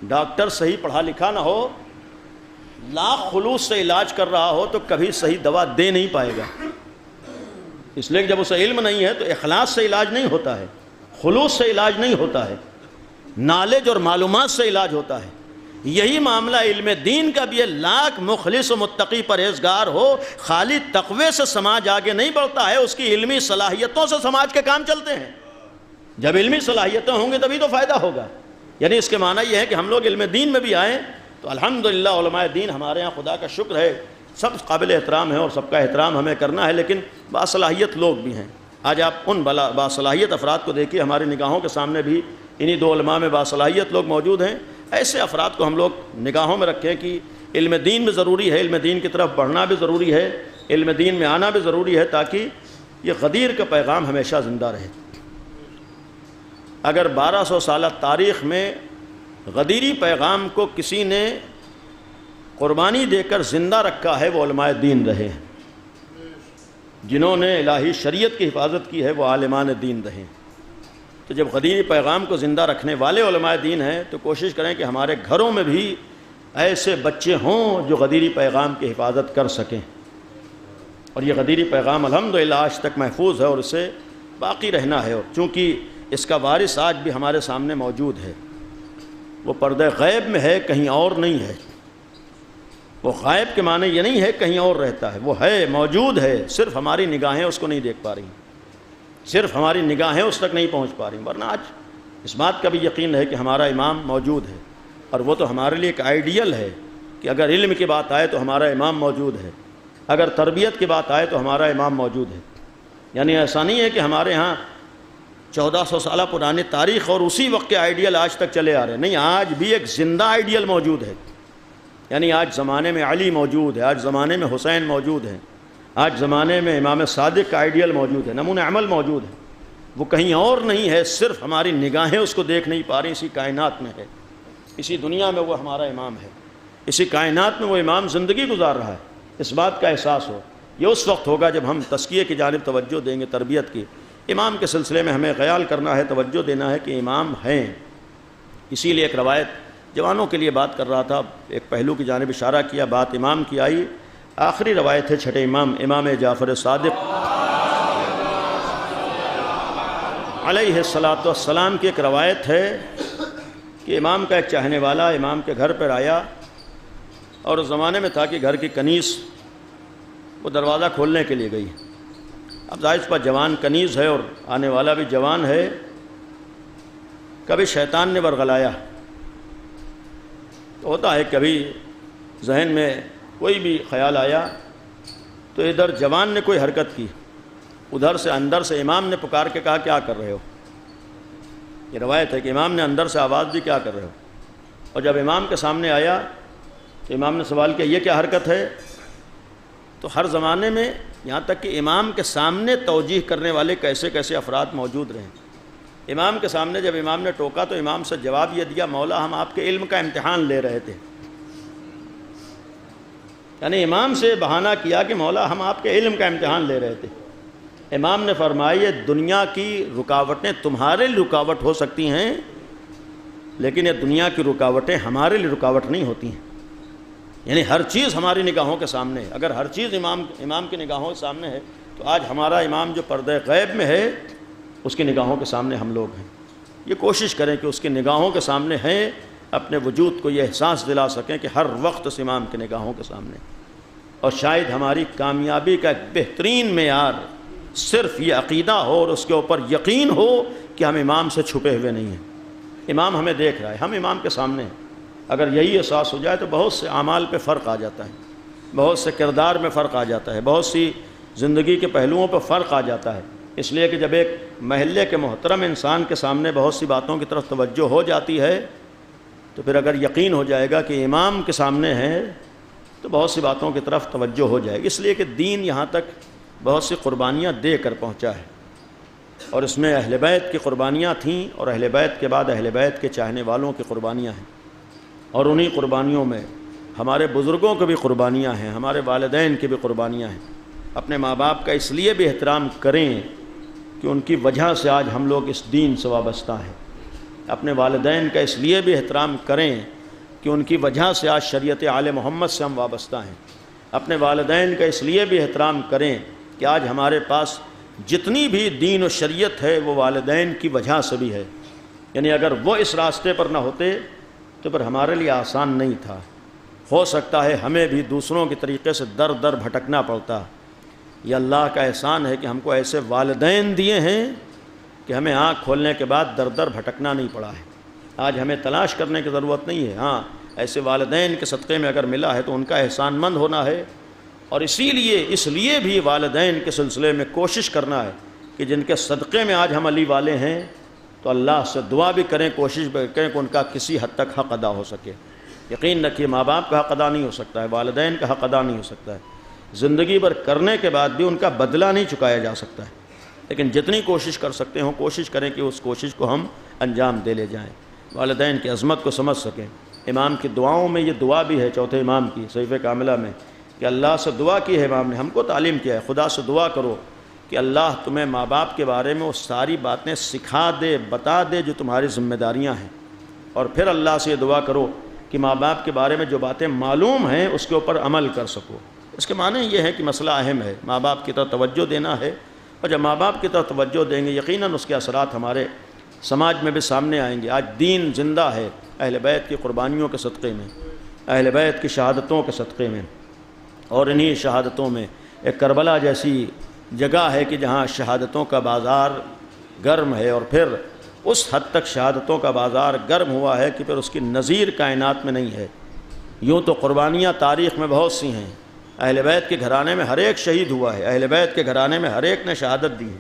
ڈاکٹر صحیح پڑھا لکھا نہ ہو، لاکھ خلوص سے علاج کر رہا ہو تو کبھی صحیح دوا دے نہیں پائے گا۔ اس لیے کہ جب اسے علم نہیں ہے تو اخلاص سے علاج نہیں ہوتا ہے، خلوص سے علاج نہیں ہوتا ہے، نالج اور معلومات سے علاج ہوتا ہے۔ یہی معاملہ علم دین کا بھی ہے۔ لاکھ مخلص و متقی پرہیزگار ہو، خالی تقوی سے سماج آگے نہیں بڑھتا ہے، اس کی علمی صلاحیتوں سے سماج کے کام چلتے ہیں۔ جب علمی صلاحیتیں ہوں گی تبھی تو فائدہ ہوگا۔ یعنی اس کے معنی یہ ہے کہ ہم لوگ علم دین میں بھی آئیں تو الحمدللہ علماء دین ہمارے ہاں خدا کا شکر ہے سب قابل احترام ہیں اور سب کا احترام ہمیں کرنا ہے، لیکن باصلاحیت لوگ بھی ہیں۔ آج آپ ان باصلاحیت افراد کو دیکھیے، ہماری نگاہوں کے سامنے بھی انہی دو علماء میں باصلاحیت لوگ موجود ہیں۔ ایسے افراد کو ہم لوگ نگاہوں میں رکھیں کہ علم دین بھی ضروری ہے، علم دین کی طرف بڑھنا بھی ضروری ہے، علم دین میں آنا بھی ضروری ہے، تاکہ یہ غدیر کا پیغام ہمیشہ زندہ رہے۔ اگر 1200 سالہ تاریخ میں غدیری پیغام کو کسی نے قربانی دے کر زندہ رکھا ہے وہ علماء دین رہے ہیں، جنہوں نے الہی شریعت کی حفاظت کی ہے وہ عالمان دین رہے ہیں۔ تو جب غدیری پیغام کو زندہ رکھنے والے علماء دین ہیں تو کوشش کریں کہ ہمارے گھروں میں بھی ایسے بچے ہوں جو غدیری پیغام کی حفاظت کر سکیں، اور یہ غدیری پیغام الحمدللہ آج تک محفوظ ہے اور اسے باقی رہنا ہے، اور چونکہ اس کا وارث آج بھی ہمارے سامنے موجود ہے، وہ پردہ غیب میں ہے، کہیں اور نہیں ہے۔ وہ غائب کے معنی یہ نہیں ہے کہیں اور رہتا ہے، وہ ہے، موجود ہے، صرف ہماری نگاہیں اس کو نہیں دیکھ پا رہی، صرف ہماری نگاہیں اس تک نہیں پہنچ پا رہی، ورنہ آج اس بات کا بھی یقین ہے کہ ہمارا امام موجود ہے، اور وہ تو ہمارے لیے ایک آئیڈیل ہے کہ اگر علم کی بات آئے تو ہمارا امام موجود ہے، اگر تربیت کی بات آئے تو ہمارا امام موجود ہے۔ یعنی ایسا نہیں ہے کہ ہمارے ہاں 1400 سالہ پرانی تاریخ اور اسی وقت کے آئیڈیل آج تک چلے آ رہے ہیں، نہیں، آج بھی ایک زندہ آئیڈیل موجود ہے۔ یعنی آج زمانے میں علی موجود ہے، آج زمانے میں حسین موجود ہے، آج زمانے میں امام صادق کا آئیڈیل موجود ہے، نمونہ عمل موجود ہے، وہ کہیں اور نہیں ہے، صرف ہماری نگاہیں اس کو دیکھ نہیں پا رہی، اسی کائنات میں ہے، اسی دنیا میں وہ ہمارا امام ہے، اسی کائنات میں وہ امام زندگی گزار رہا ہے۔ اس بات کا احساس ہو، یہ اس وقت ہوگا جب ہم تزکیے کی جانب توجہ دیں گے، تربیت کی۔ امام کے سلسلے میں ہمیں خیال کرنا ہے، توجہ دینا ہے کہ امام ہیں۔ اسی لیے ایک روایت جوانوں کے لیے بات کر رہا تھا، ایک پہلو کی جانب اشارہ کیا، بات امام کی آئی، آخری روایت ہے چھٹے امام امام جعفر صادق علیہ الصلاۃ والسلام کی ایک روایت ہے کہ امام کا ایک چاہنے والا امام کے گھر پر آیا، اور اس زمانے میں تھا کہ گھر کی کنیز وہ دروازہ کھولنے کے لیے گئی۔ اب ظاہر پر جوان کنیز ہے اور آنے والا بھی جوان ہے، کبھی شیطان نے ورغلایا، تو ہوتا ہے کبھی ذہن میں کوئی بھی خیال آیا تو ادھر جوان نے کوئی حرکت کی، ادھر سے اندر سے امام نے پکار کے کہا کیا کر رہے ہو؟ یہ روایت ہے کہ امام نے اندر سے آواز دی کیا کر رہے ہو؟ اور جب امام کے سامنے آیا تو امام نے سوال کیا یہ کیا حرکت ہے؟ تو ہر زمانے میں یہاں تک کہ امام کے سامنے توجیہ کرنے والے کیسے کیسے افراد موجود رہے۔ امام کے سامنے جب امام نے ٹوکا تو امام سے جواب یہ دیا مولا ہم آپ کے علم کا امتحان لے رہے تھے، یعنی امام سے بہانہ کیا کہ مولا ہم آپ کے علم کا امتحان لے رہے تھے۔ امام نے فرمایا یہ دنیا کی رکاوٹیں تمہارے لیے رکاوٹ ہو سکتی ہیں، لیکن یہ دنیا کی رکاوٹیں ہمارے لیے رکاوٹ نہیں ہوتی ہیں۔ یعنی ہر چیز ہماری نگاہوں کے سامنے ہے، اگر ہر چیز امام کی نگاہوں کے سامنے ہے تو آج ہمارا امام جو پردہ غیب میں ہے اس کی نگاہوں کے سامنے ہم لوگ ہیں۔ یہ کوشش کریں کہ اس کی نگاہوں کے سامنے ہیں، اپنے وجود کو یہ احساس دلا سکیں کہ ہر وقت اس امام کی نگاہوں کے سامنے۔ اور شاید ہماری کامیابی کا ایک بہترین معیار صرف یہ عقیدہ ہو اور اس کے اوپر یقین ہو کہ ہم امام سے چھپے ہوئے نہیں ہیں، امام ہمیں دیکھ رہا ہے، ہم امام کے سامنے ہیں۔ اگر یہی احساس ہو جائے تو بہت سے اعمال پہ فرق آ جاتا ہے، بہت سے کردار میں فرق آ جاتا ہے، بہت سی زندگی کے پہلوؤں پہ فرق آ جاتا ہے۔ اس لیے کہ جب ایک محلے کے محترم انسان کے سامنے بہت سی باتوں کی طرف توجہ ہو جاتی ہے تو پھر اگر یقین ہو جائے گا کہ امام کے سامنے ہے تو بہت سی باتوں کی طرف توجہ ہو جائے گی۔ اس لیے کہ دین یہاں تک بہت سی قربانیاں دے کر پہنچا ہے، اور اس میں اہل بیت کی قربانیاں تھیں، اور اہل بیت کے بعد اہل بیت کے چاہنے والوں کی قربانیاں ہیں، اور انہی قربانیوں میں ہمارے بزرگوں کی بھی قربانیاں ہیں، ہمارے والدین کی بھی قربانیاں ہیں۔ اپنے ماں باپ کا اس لیے بھی احترام کریں کہ ان کی وجہ سے آج ہم لوگ اس دین سے وابستہ ہیں، اپنے والدین کا اس لیے بھی احترام کریں کہ ان کی وجہ سے آج شریعت آل محمد سے ہم وابستہ ہیں، اپنے والدین کا اس لیے بھی احترام کریں کہ آج ہمارے پاس جتنی بھی دین و شریعت ہے وہ والدین کی وجہ سے بھی ہے۔ یعنی اگر وہ اس راستے پر نہ ہوتے تو پھر ہمارے لیے آسان نہیں تھا، ہو سکتا ہے ہمیں بھی دوسروں کے طریقے سے در در بھٹکنا پڑتا۔ یہ اللہ کا احسان ہے کہ ہم کو ایسے والدین دیے ہیں کہ ہمیں آنکھ کھولنے کے بعد در در بھٹکنا نہیں پڑا ہے۔ آج ہمیں تلاش کرنے کی ضرورت نہیں ہے، ہاں ایسے والدین کے صدقے میں اگر ملا ہے تو ان کا احسان مند ہونا ہے، اور اس لیے بھی والدین کے سلسلے میں کوشش کرنا ہے کہ جن کے صدقے میں آج ہم علی والے ہیں تو اللہ سے دعا بھی کریں، کوشش بھی کریں کہ ان کا کسی حد تک حق ادا ہو سکے۔ یقین رکھیے ماں باپ کا حق ادا نہیں ہو سکتا ہے، والدین کا حق ادا نہیں ہو سکتا ہے، زندگی بھر کرنے کے بعد بھی ان کا بدلہ نہیں چکایا جا سکتا ہے، لیکن جتنی کوشش کر سکتے ہوں کوشش کریں کہ اس کوشش کو ہم انجام دے لے جائیں۔ والدین کی عظمت کو سمجھ سکیں۔ امام کی دعاؤں میں یہ دعا بھی ہے چوتھے امام کی صحیفہ کاملہ میں کہ اللہ سے دعا کی ہے امام نے، ہم کو تعلیم کیا ہے، خدا سے دعا کرو کہ اللہ تمہیں ماں باپ کے بارے میں وہ ساری باتیں سکھا دے، بتا دے جو تمہاری ذمہ داریاں ہیں، اور پھر اللہ سے یہ دعا کرو کہ ماں باپ کے بارے میں جو باتیں معلوم ہیں اس کے اوپر عمل کر سکو۔ اس کے معنی یہ ہے کہ مسئلہ اہم ہے، ماں باپ کی طرف توجہ دینا ہے، اور جب ماں باپ کی طرف توجہ دیں گے یقیناً اس کے اثرات ہمارے سماج میں بھی سامنے آئیں گے۔ آج دین زندہ ہے اہل بیت کی قربانیوں کے صدقے میں، اہل بیت کی شہادتوں کے صدقے میں، اور انہی شہادتوں میں ایک کربلا جیسی جگہ ہے کہ جہاں شہادتوں کا بازار گرم ہے، اور پھر اس حد تک شہادتوں کا بازار گرم ہوا ہے کہ پھر اس کی نظیر کائنات میں نہیں ہے۔ یوں تو قربانیاں تاریخ میں بہت سی ہیں، اہل بیت کے گھرانے میں ہر ایک شہید ہوا ہے، اہل بیت کے گھرانے میں ہر ایک نے شہادت دی ہے،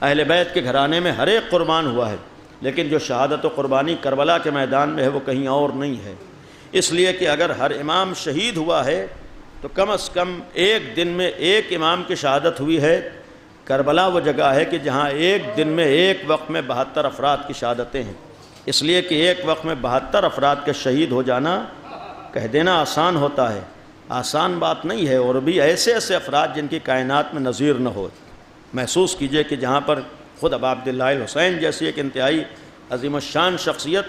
اہل بیت کے گھرانے میں ہر ایک قربان ہوا ہے، لیکن جو شہادت و قربانی کربلا کے میدان میں ہے وہ کہیں اور نہیں ہے۔ اس لیے کہ اگر ہر امام شہید ہوا ہے تو کم از کم ایک دن میں ایک امام کی شہادت ہوئی ہے۔ کربلا وہ جگہ ہے کہ جہاں ایک دن میں ایک وقت میں 72 افراد کی شہادتیں ہیں، اس لیے کہ ایک وقت میں 72 افراد کے شہید ہو جانا کہہ دینا آسان ہوتا ہے، آسان بات نہیں ہے، اور بھی ایسے ایسے افراد جن کی کائنات میں نظیر نہ ہو۔ محسوس کیجئے کہ جہاں پر خود ابا عبداللہ الحسین جیسی ایک انتہائی عظیم الشان شخصیت،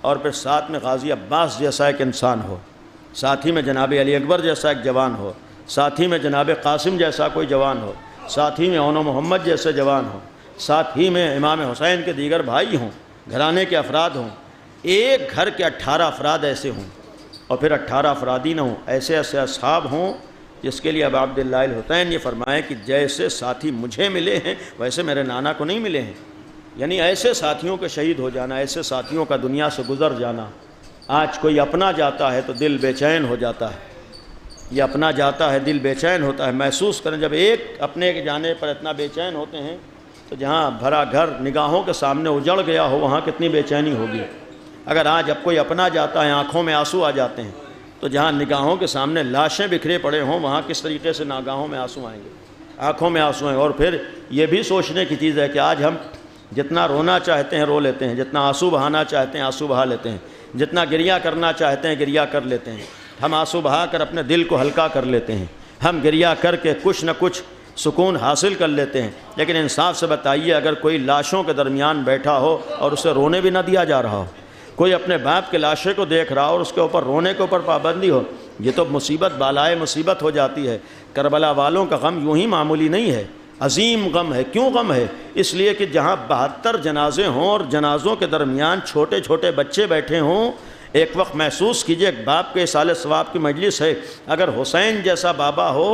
اور پھر ساتھ میں غازی عباس جیسا ایک انسان ہو، ساتھ ہی میں جناب علی اکبر جیسا ایک جوان ہو، ساتھ ہی میں جناب قاسم جیسا کوئی جوان ہو، ساتھ ہی میں اون و محمد جیسے جوان ہوں، ساتھ ہی میں امام حسین کے دیگر بھائی ہوں، گھرانے کے افراد ہوں، ایک گھر کے 18 افراد ایسے ہوں، اور پھر 18 افراد ہی نہ ہوں، ایسے ایسے اصحاب ہوں جس کے لیے ابا عبداللہ الحسین یہ فرمائے کہ جیسے ساتھی مجھے ملے ہیں ویسے میرے نانا کو نہیں ملے ہیں، یعنی ایسے ساتھیوں کے شہید ہو جانا، ایسے ساتھیوں کا دنیا سے گزر جانا۔ آج کوئی اپنا جاتا ہے تو دل بے چین ہو جاتا ہے، یہ اپنا جاتا ہے دل بے چین ہوتا ہے۔ محسوس کریں جب ایک اپنے کے جانے پر اتنا بے چین ہوتے ہیں تو جہاں بھرا گھر نگاہوں کے سامنے اجڑ گیا ہو وہاں کتنی بے چینی ہوگی۔ اگر آج اب کوئی اپنا جاتا ہے آنکھوں میں آنسو آ جاتے ہیں تو جہاں نگاہوں کے سامنے لاشیں بکھرے پڑے ہوں وہاں کس طریقے سے نگاہوں میں آنسو آئیں گے، آنکھوں میں آنسو آئیں گے۔ اور پھر یہ بھی سوچنے کی چیز ہے کہ آج ہم جتنا رونا چاہتے ہیں رو لیتے ہیں، جتنا آنسو بہانا چاہتے ہیں آنسو بہا لیتے ہیں، جتنا گریہ کرنا چاہتے ہیں گریہ کر لیتے ہیں، ہم آنسو بہا کر اپنے دل کو ہلکا کر لیتے ہیں، ہم گریہ کر کے کچھ نہ کچھ سکون حاصل کر لیتے ہیں۔ لیکن انصاف سے بتائیے اگر کوئی لاشوں کے درمیان بیٹھا ہو اور اسے رونے بھی نہ دیا جا رہا ہو، کوئی اپنے باپ کے لاشے کو دیکھ رہا ہو اور اس کے اوپر رونے کے اوپر پابندی ہو، یہ تو مصیبت بالائے مصیبت ہو جاتی ہے۔ کربلا والوں کا غم یوں ہی معمولی نہیں ہے، عظیم غم ہے۔ کیوں غم ہے؟ اس لیے کہ جہاں 72 جنازے ہوں اور جنازوں کے درمیان چھوٹے چھوٹے بچے بیٹھے ہوں، ایک وقت محسوس کیجئے ایک باپ کے اصال ثواب کی مجلس ہے، اگر حسین جیسا بابا ہو،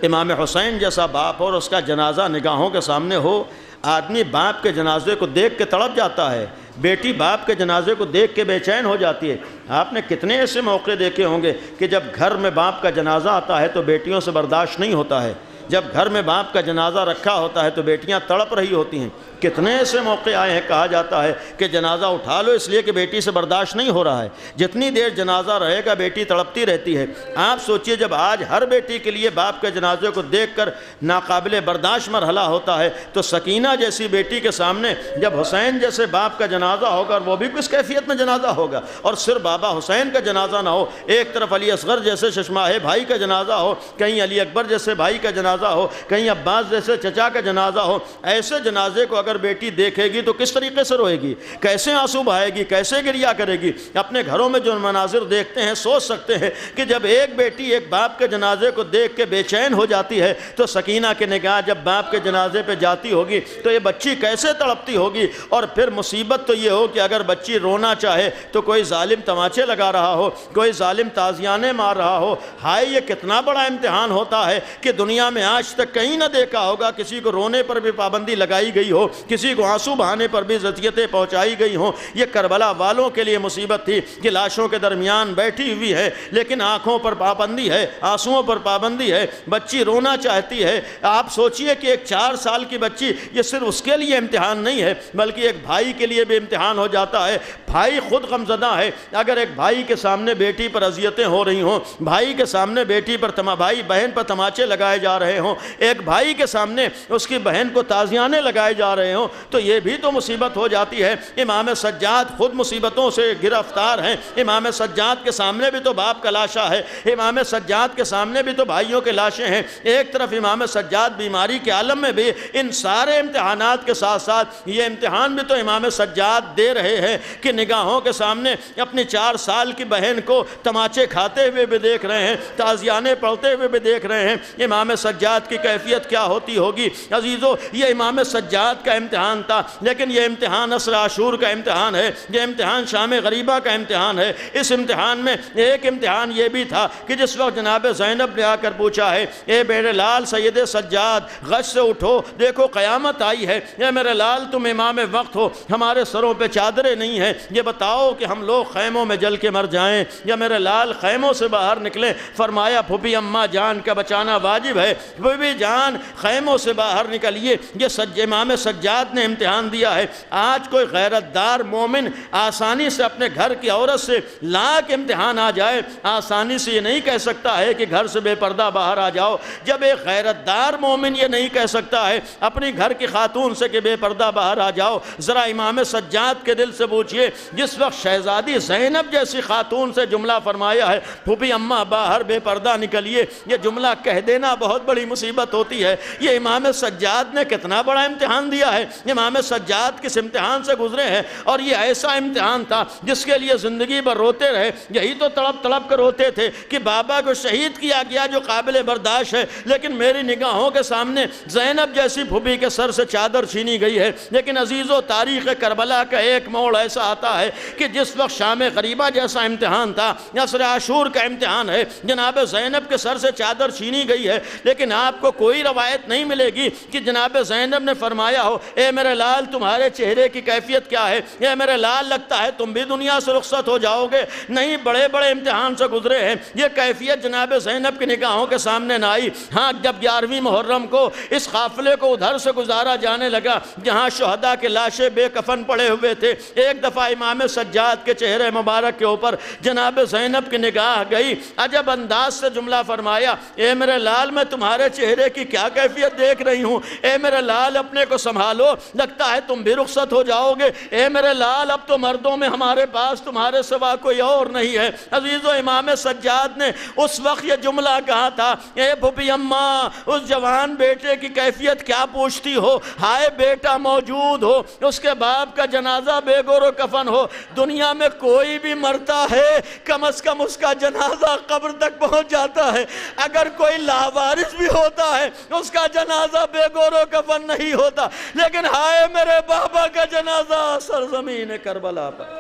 امام حسین جیسا باپ ہو اور اس کا جنازہ نگاہوں کے سامنے ہو، آدمی باپ کے جنازے کو دیکھ کے تڑپ جاتا ہے، بیٹی باپ کے جنازے کو دیکھ کے بے چین ہو جاتی ہے۔ آپ نے کتنے ایسے موقع دیکھے ہوں گے کہ جب گھر میں باپ کا جنازہ آتا ہے تو بیٹیوں سے برداشت نہیں ہوتا ہے، جب گھر میں باپ کا جنازہ رکھا ہوتا ہے تو بیٹیاں تڑپ رہی ہوتی ہیں۔ کتنے ایسے موقع آئے ہیں کہا جاتا ہے کہ جنازہ اٹھا لو اس لیے کہ بیٹی سے برداشت نہیں ہو رہا ہے، جتنی دیر جنازہ رہے گا بیٹی تڑپتی رہتی ہے۔ آپ سوچئے جب آج ہر بیٹی کے لیے باپ کے جنازے کو دیکھ کر ناقابل برداشت مرحلہ ہوتا ہے تو سکینہ جیسی بیٹی کے سامنے جب حسین جیسے باپ کا جنازہ ہوگا اور وہ بھی کس کیفیت میں جنازہ ہوگا، اور صرف بابا حسین کا جنازہ نہ ہو، ایک طرف علی اصغر جیسے ششماہے بھائی کا جنازہ ہو، کہیں علی اکبر جیسے بھائی کا جنازہ ہو، کہیں عباس جیسے چچا کا جنازہ ہو، ایسے جنازے کو اگر بیٹی دیکھے گی تو کس طریقے سے روئے گی، کیسے آنسو بہائے گی، کیسے گریہ کرے گی۔ اپنے گھروں میں جو مناظر دیکھتے ہیں سوچ سکتے ہیں کہ جب ایک بیٹی ایک باپ کے جنازے کو دیکھ کے بے چین ہو جاتی ہے تو سکینہ کی نگاہ جب باپ کے جنازے پہ جاتی ہوگی تو یہ بچی کیسے تڑپتی ہوگی۔ اور پھر مصیبت تو یہ ہو کہ اگر بچی رونا چاہے تو کوئی ظالم تماچے لگا رہا ہو، کوئی ظالم تازیانے مار رہا ہو۔ ہائے یہ کتنا بڑا امتحان ہوتا ہے کہ دنیا میں آج تک کہیں نہ دیکھا ہوگا کسی کو رونے پر بھی پابندی لگائی گئی ہو، کسی کو آنسو بہانے پر بھی زدیتیں پہنچائی گئی ہوں۔ یہ کربلا والوں کے لیے مصیبت تھی کہ لاشوں کے درمیان بیٹھی ہوئی ہے لیکن آنکھوں پر پابندی ہے، آنسوؤں پر پابندی ہے، بچی رونا چاہتی ہے۔ آپ سوچئے کہ ایک 4 سال کی بچی، یہ صرف اس کے لیے امتحان نہیں ہے بلکہ ایک بھائی کے لیے بھی امتحان ہو جاتا ہے۔ بھائی خود غمزدہ ہے، اگر ایک بھائی کے سامنے بیٹی پر اذیتیں ہو رہی ہوں، بھائی کے سامنے بیٹی پر بھائی بہن پر تماچے لگائے جا رہے ہوں، ایک بھائی کے سامنے اس کی بہن کو تازیانے لگائے جا رہے رہے ہوں تو یہ بھی تو مصیبت ہو جاتی ہے۔ امام سجاد خود مصیبتوں سے گرفتار ہیں، امام سجاد کے سامنے بھی تو باپ کا لاشا ہے، امام سجاد کے سامنے بھی تو بھائیوں کے لاشیں ہیں، ایک طرف امام سجاد بیماری کے عالم میں بھی، ان سارے امتحانات کے ساتھ ساتھ یہ امتحان بھی تو امام سجاد دے رہے ہیں کہ نگاہوں کے سامنے اپنی 4 سال کی بہن کو تماچے کھاتے ہوئے بھی دیکھ رہے ہیں، تعزیانے پڑھتے ہوئے بھی دیکھ رہے ہیں۔ امام سجاد کی کیفیت کیا ہوتی ہوگی؟ عزیزو، یہ امام سجاد کا امتحان تھا، لیکن یہ امتحان عصر عاشور کا امتحان ہے، یہ امتحان شام غریبہ کا امتحان ہے۔ اس امتحان میں ایک امتحان یہ بھی تھا کہ جس وقت جناب زینب نے آ کر پوچھا ہے، اے میرے لال سید سجاد، غش سے اٹھو، دیکھو قیامت آئی ہے، اے میرے لال تم امام وقت ہو، ہمارے سروں پہ چادریں نہیں ہیں، یہ بتاؤ کہ ہم لوگ خیموں میں جل کے مر جائیں یا میرے لال خیموں سے باہر نکلیں؟ فرمایا پھوپھی اماں جان کا بچانا واجب ہے، پھوپھی جان خیموں سے باہر نکلیے۔ یہ امام سجاد نے امتحان دیا ہے۔ آج کوئی غیرت دار مومن آسانی سے اپنے گھر کی عورت سے لاکھ امتحان آ جائے، آسانی سے یہ نہیں کہہ سکتا ہے کہ گھر سے بے پردہ باہر آ جاؤ۔ جب ایک غیرت دار مومن یہ نہیں کہہ سکتا ہے اپنی گھر کی خاتون سے کہ بے پردہ باہر آ جاؤ، ذرا امام سجاد کے دل سے پوچھئے، جس وقت شہزادی زینب جیسی خاتون سے جملہ فرمایا ہے پھوپھی اماں باہر بے پردہ نکلیے، یہ جملہ کہہ دینا بہت بڑی مصیبت ہوتی ہے۔ یہ امام سجاد نے کتنا بڑا امتحان دیا ہے، امام سجاد کس امتحان سے گزرے ہیں، اور یہ ایسا امتحان تھا جس کے لیے زندگی بھر روتے رہے، یہی تو تڑپ تڑپ کر روتے تھے کہ بابا کو شہید کیا گیا جو قابل برداشت ہے، لیکن میری نگاہوں کے سامنے زینب جیسی پھوپھی کے سر سے چادر چھینی گئی ہے۔ لیکن عزیزو، تاریخ کربلا کا ایک موڑ ایسا آتا ہے کہ جس وقت شام غریبہ جیسا امتحان تھا، عصر عاشور کا امتحان ہے، جناب زینب کے سر سے چادر چھینی گئی ہے، لیکن آپ کو کوئی روایت نہیں ملے گی کہ جناب زینب نے فرمایا ہو، اے میرے لال تمہارے چہرے کی کیفیت کیا ہے، اے میرے لال لگتا ہے تم بھی دنیا سے رخصت ہو جاؤ گے۔ نہیں، بڑے بڑے امتحان سے گزرے ہیں، یہ کیفیت جناب زینب کی نگاہوں کے سامنے نہ آئی۔ ہاں، جب 11ویں محرم کو اس قافلے کو ادھر سے گزارا جانے لگا جہاں شہداء کے لاشیں بے کفن پڑے ہوئے تھے، ایک دفعہ امام سجاد کے چہرے مبارک کے اوپر جناب زینب کی نگاہ گئی، عجب انداز سے جملہ فرمایا، اے میرے لال میں تمہارے چہرے کی کیا کیفیت دیکھ رہی ہوں، اے میرے لال اپنے کو سنبھالو، لگتا ہے تم بھی رخصت ہو جاؤ گے، اے میرے لال اب تو مردوں میں ہمارے پاس تمہارے سوا کوئی اور نہیں ہے۔ عزیزو، امام سجاد نے اس وقت یہ جملہ کہا تھا، اے پھوپھی اماں، اس جوان بیٹے کی کیفیت کیا پوچھتی ہو، ہائے بیٹا موجود ہو، اس کے باپ کا جنازہ بے گور و کفن ہو، دنیا میں کوئی بھی مرتا ہے کم از کم اس کا جنازہ قبر تک پہنچ جاتا ہے، اگر کوئی لاوارث بھی ہوتا ہے اس کا جنازہ بے گور و کفن نہیں ہوتا، لیکن ہائے میرے بابا کا جنازہ سرزمین کربلا پر۔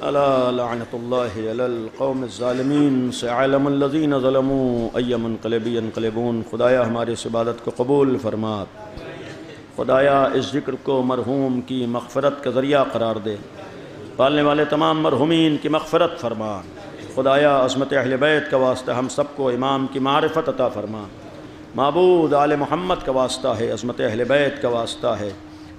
الا لعنت اللہ علی القوم الظالمین، سيعلم الذین ظلموا ای منقلب ینقلبون۔ خدایا ہماری اس عبادت کو قبول فرما، خدایا اس ذکر کو مرحوم کی مغفرت کا ذریعہ قرار دے، پالنے والے تمام مرحومین کی مغفرت فرما۔ خدایا عظمت اہل بیت کا واسطہ ہم سب کو امام کی معرفت عطا فرما۔ معبود آل محمد کا واسطہ ہے، عظمت اہل بیت کا واسطہ ہے،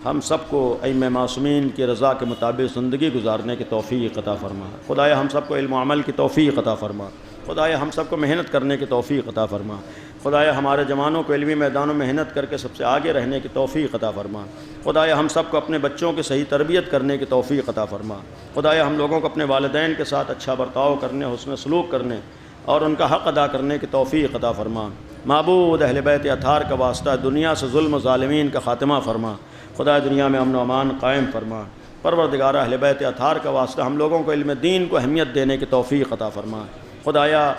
ہم سب کو ائمہ معصومین کی رضا کے مطابق زندگی گزارنے کی توفیق عطا فرما۔ خدایا ہم سب کو علم و عمل کی توفیق عطا فرما۔ خدایا ہم سب کو محنت کرنے کی توفیق عطا فرما۔ خدایا ہمارے جوانوں کو علمی میدانوں میں محنت کر کے سب سے آگے رہنے کی توفیق عطا فرما۔ خدایا ہم سب کو اپنے بچوں کی صحیح تربیت کرنے کی توفیق عطا فرما۔ خدایا ہم لوگوں کو اپنے والدین کے ساتھ اچھا برتاؤ کرنے، حسن سلوک کرنے اور ان کا حق ادا کرنے کی توفیق عطا فرما۔ معبود اہل بیت اطہار کا واسطہ دنیا سے ظلم و ظالمین کا خاتمہ فرما۔ خدا دنیا میں امن و امان قائم فرما۔ پروردگار اہل بیت اطہار کا واسطہ ہم لوگوں کو علم دین کو اہمیت دینے کی توفیق عطا فرما۔ خدایا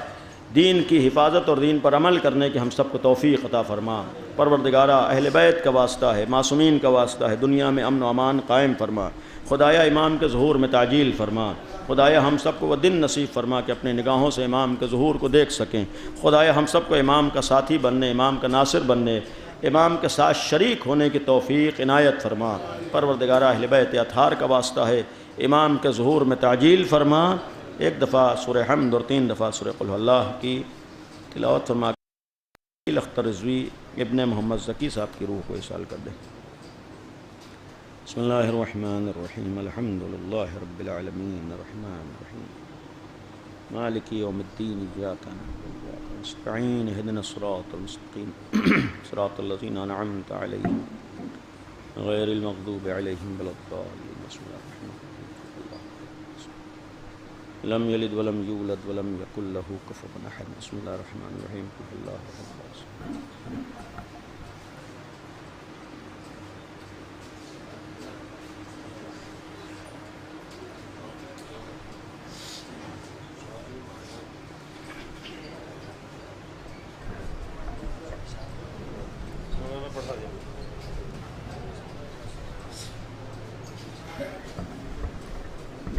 دین کی حفاظت اور دین پر عمل کرنے کی ہم سب کو توفیق عطا فرما۔ پروردگارہ اہل بیت کا واسطہ ہے، معصومین کا واسطہ ہے، دنیا میں امن و امان قائم فرما۔ خدایا امام کے ظہور میں تعجیل فرما۔ خدایا ہم سب کو وہ دن نصیب فرما کہ اپنے نگاہوں سے امام کے ظہور کو دیکھ سکیں۔ خدایا ہم سب کو امام کا ساتھی بننے، امام کا ناصر بننے، امام کے ساتھ شریک ہونے کی توفیق عنایت فرما۔ پروردگارہ اہل بیت اطہار کا واسطہ ہے، امام کے ظہور میں تعجیل فرما۔ ایک دفعہ سورہ حمد اور 3 دفعہ سورہ قل اللہ کی تلاوت فرما۔ اختر رضوی ابن محمد ذکی صاحب کی روح کو اصال کر دیں۔ بسم اللہ الرحمن الرحیم، الحمد للہ رب العالمین، الرحمن الرحیم مالك يوم الدين إياك نعبد وإياك نستعين اهدنا الصراط المستقيم صراط الذين أنعمت عليهم غير المغضوب عليهم ولا الضالين. بسم الله الرحمن الرحيم. لم يلد ولم يولد ولم يكن له كفوا أحد. بسم الله الرحمن الرحيم. قل الله أحد.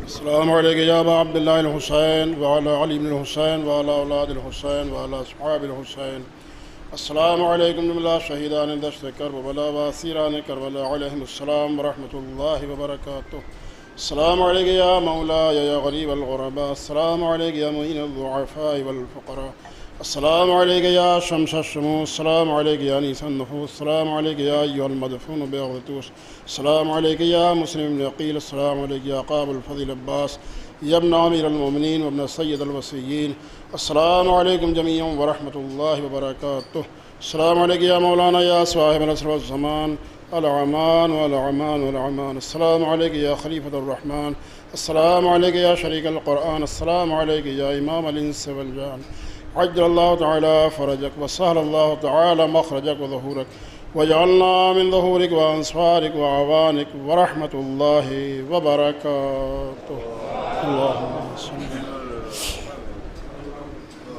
السلام عليك يا أبا عبد الله الحسين وعلى علي بن الحسين وعلى أولاد الحسين وعلى أصحاب الحسين. السلام عليكم جملة شهيدان دشت كربلاء وأسيران كربلاء عليهم السلام ورحمة الله وبركاته. السلام عليك يا مولاي يا غريب الغرباء. السلام عليك يا معين الضعفاء والفقراء. السلام عليك يا شمس الشموس. السلام عليك يا أنيس النفوس. السلام عليك يا أيها المدفون بأغطوس. السلام عليك يا مسلم بن عقيل. السلام عليك يا قابل الفضيل عباس يا ابن أمير المؤمنين وابن السيد الوصيين. السلام عليكم جميعا ورحمة الله وبركاته. السلام عليك يا مولانا يا صاحب العصر والزمان العمان والعمان والعمان. السلام عليك يا خليفة الرحمن. السلام عليك يا شريك القرآن. السلام عليك يا إمام الإنس والجان. عجل الله تعالى فرجك وسهل الله تعالى مخرجك وظهورك وجعلنا من ظهورك وأنصارك وعوانك ورحمة الله وبركاته. اللهم صل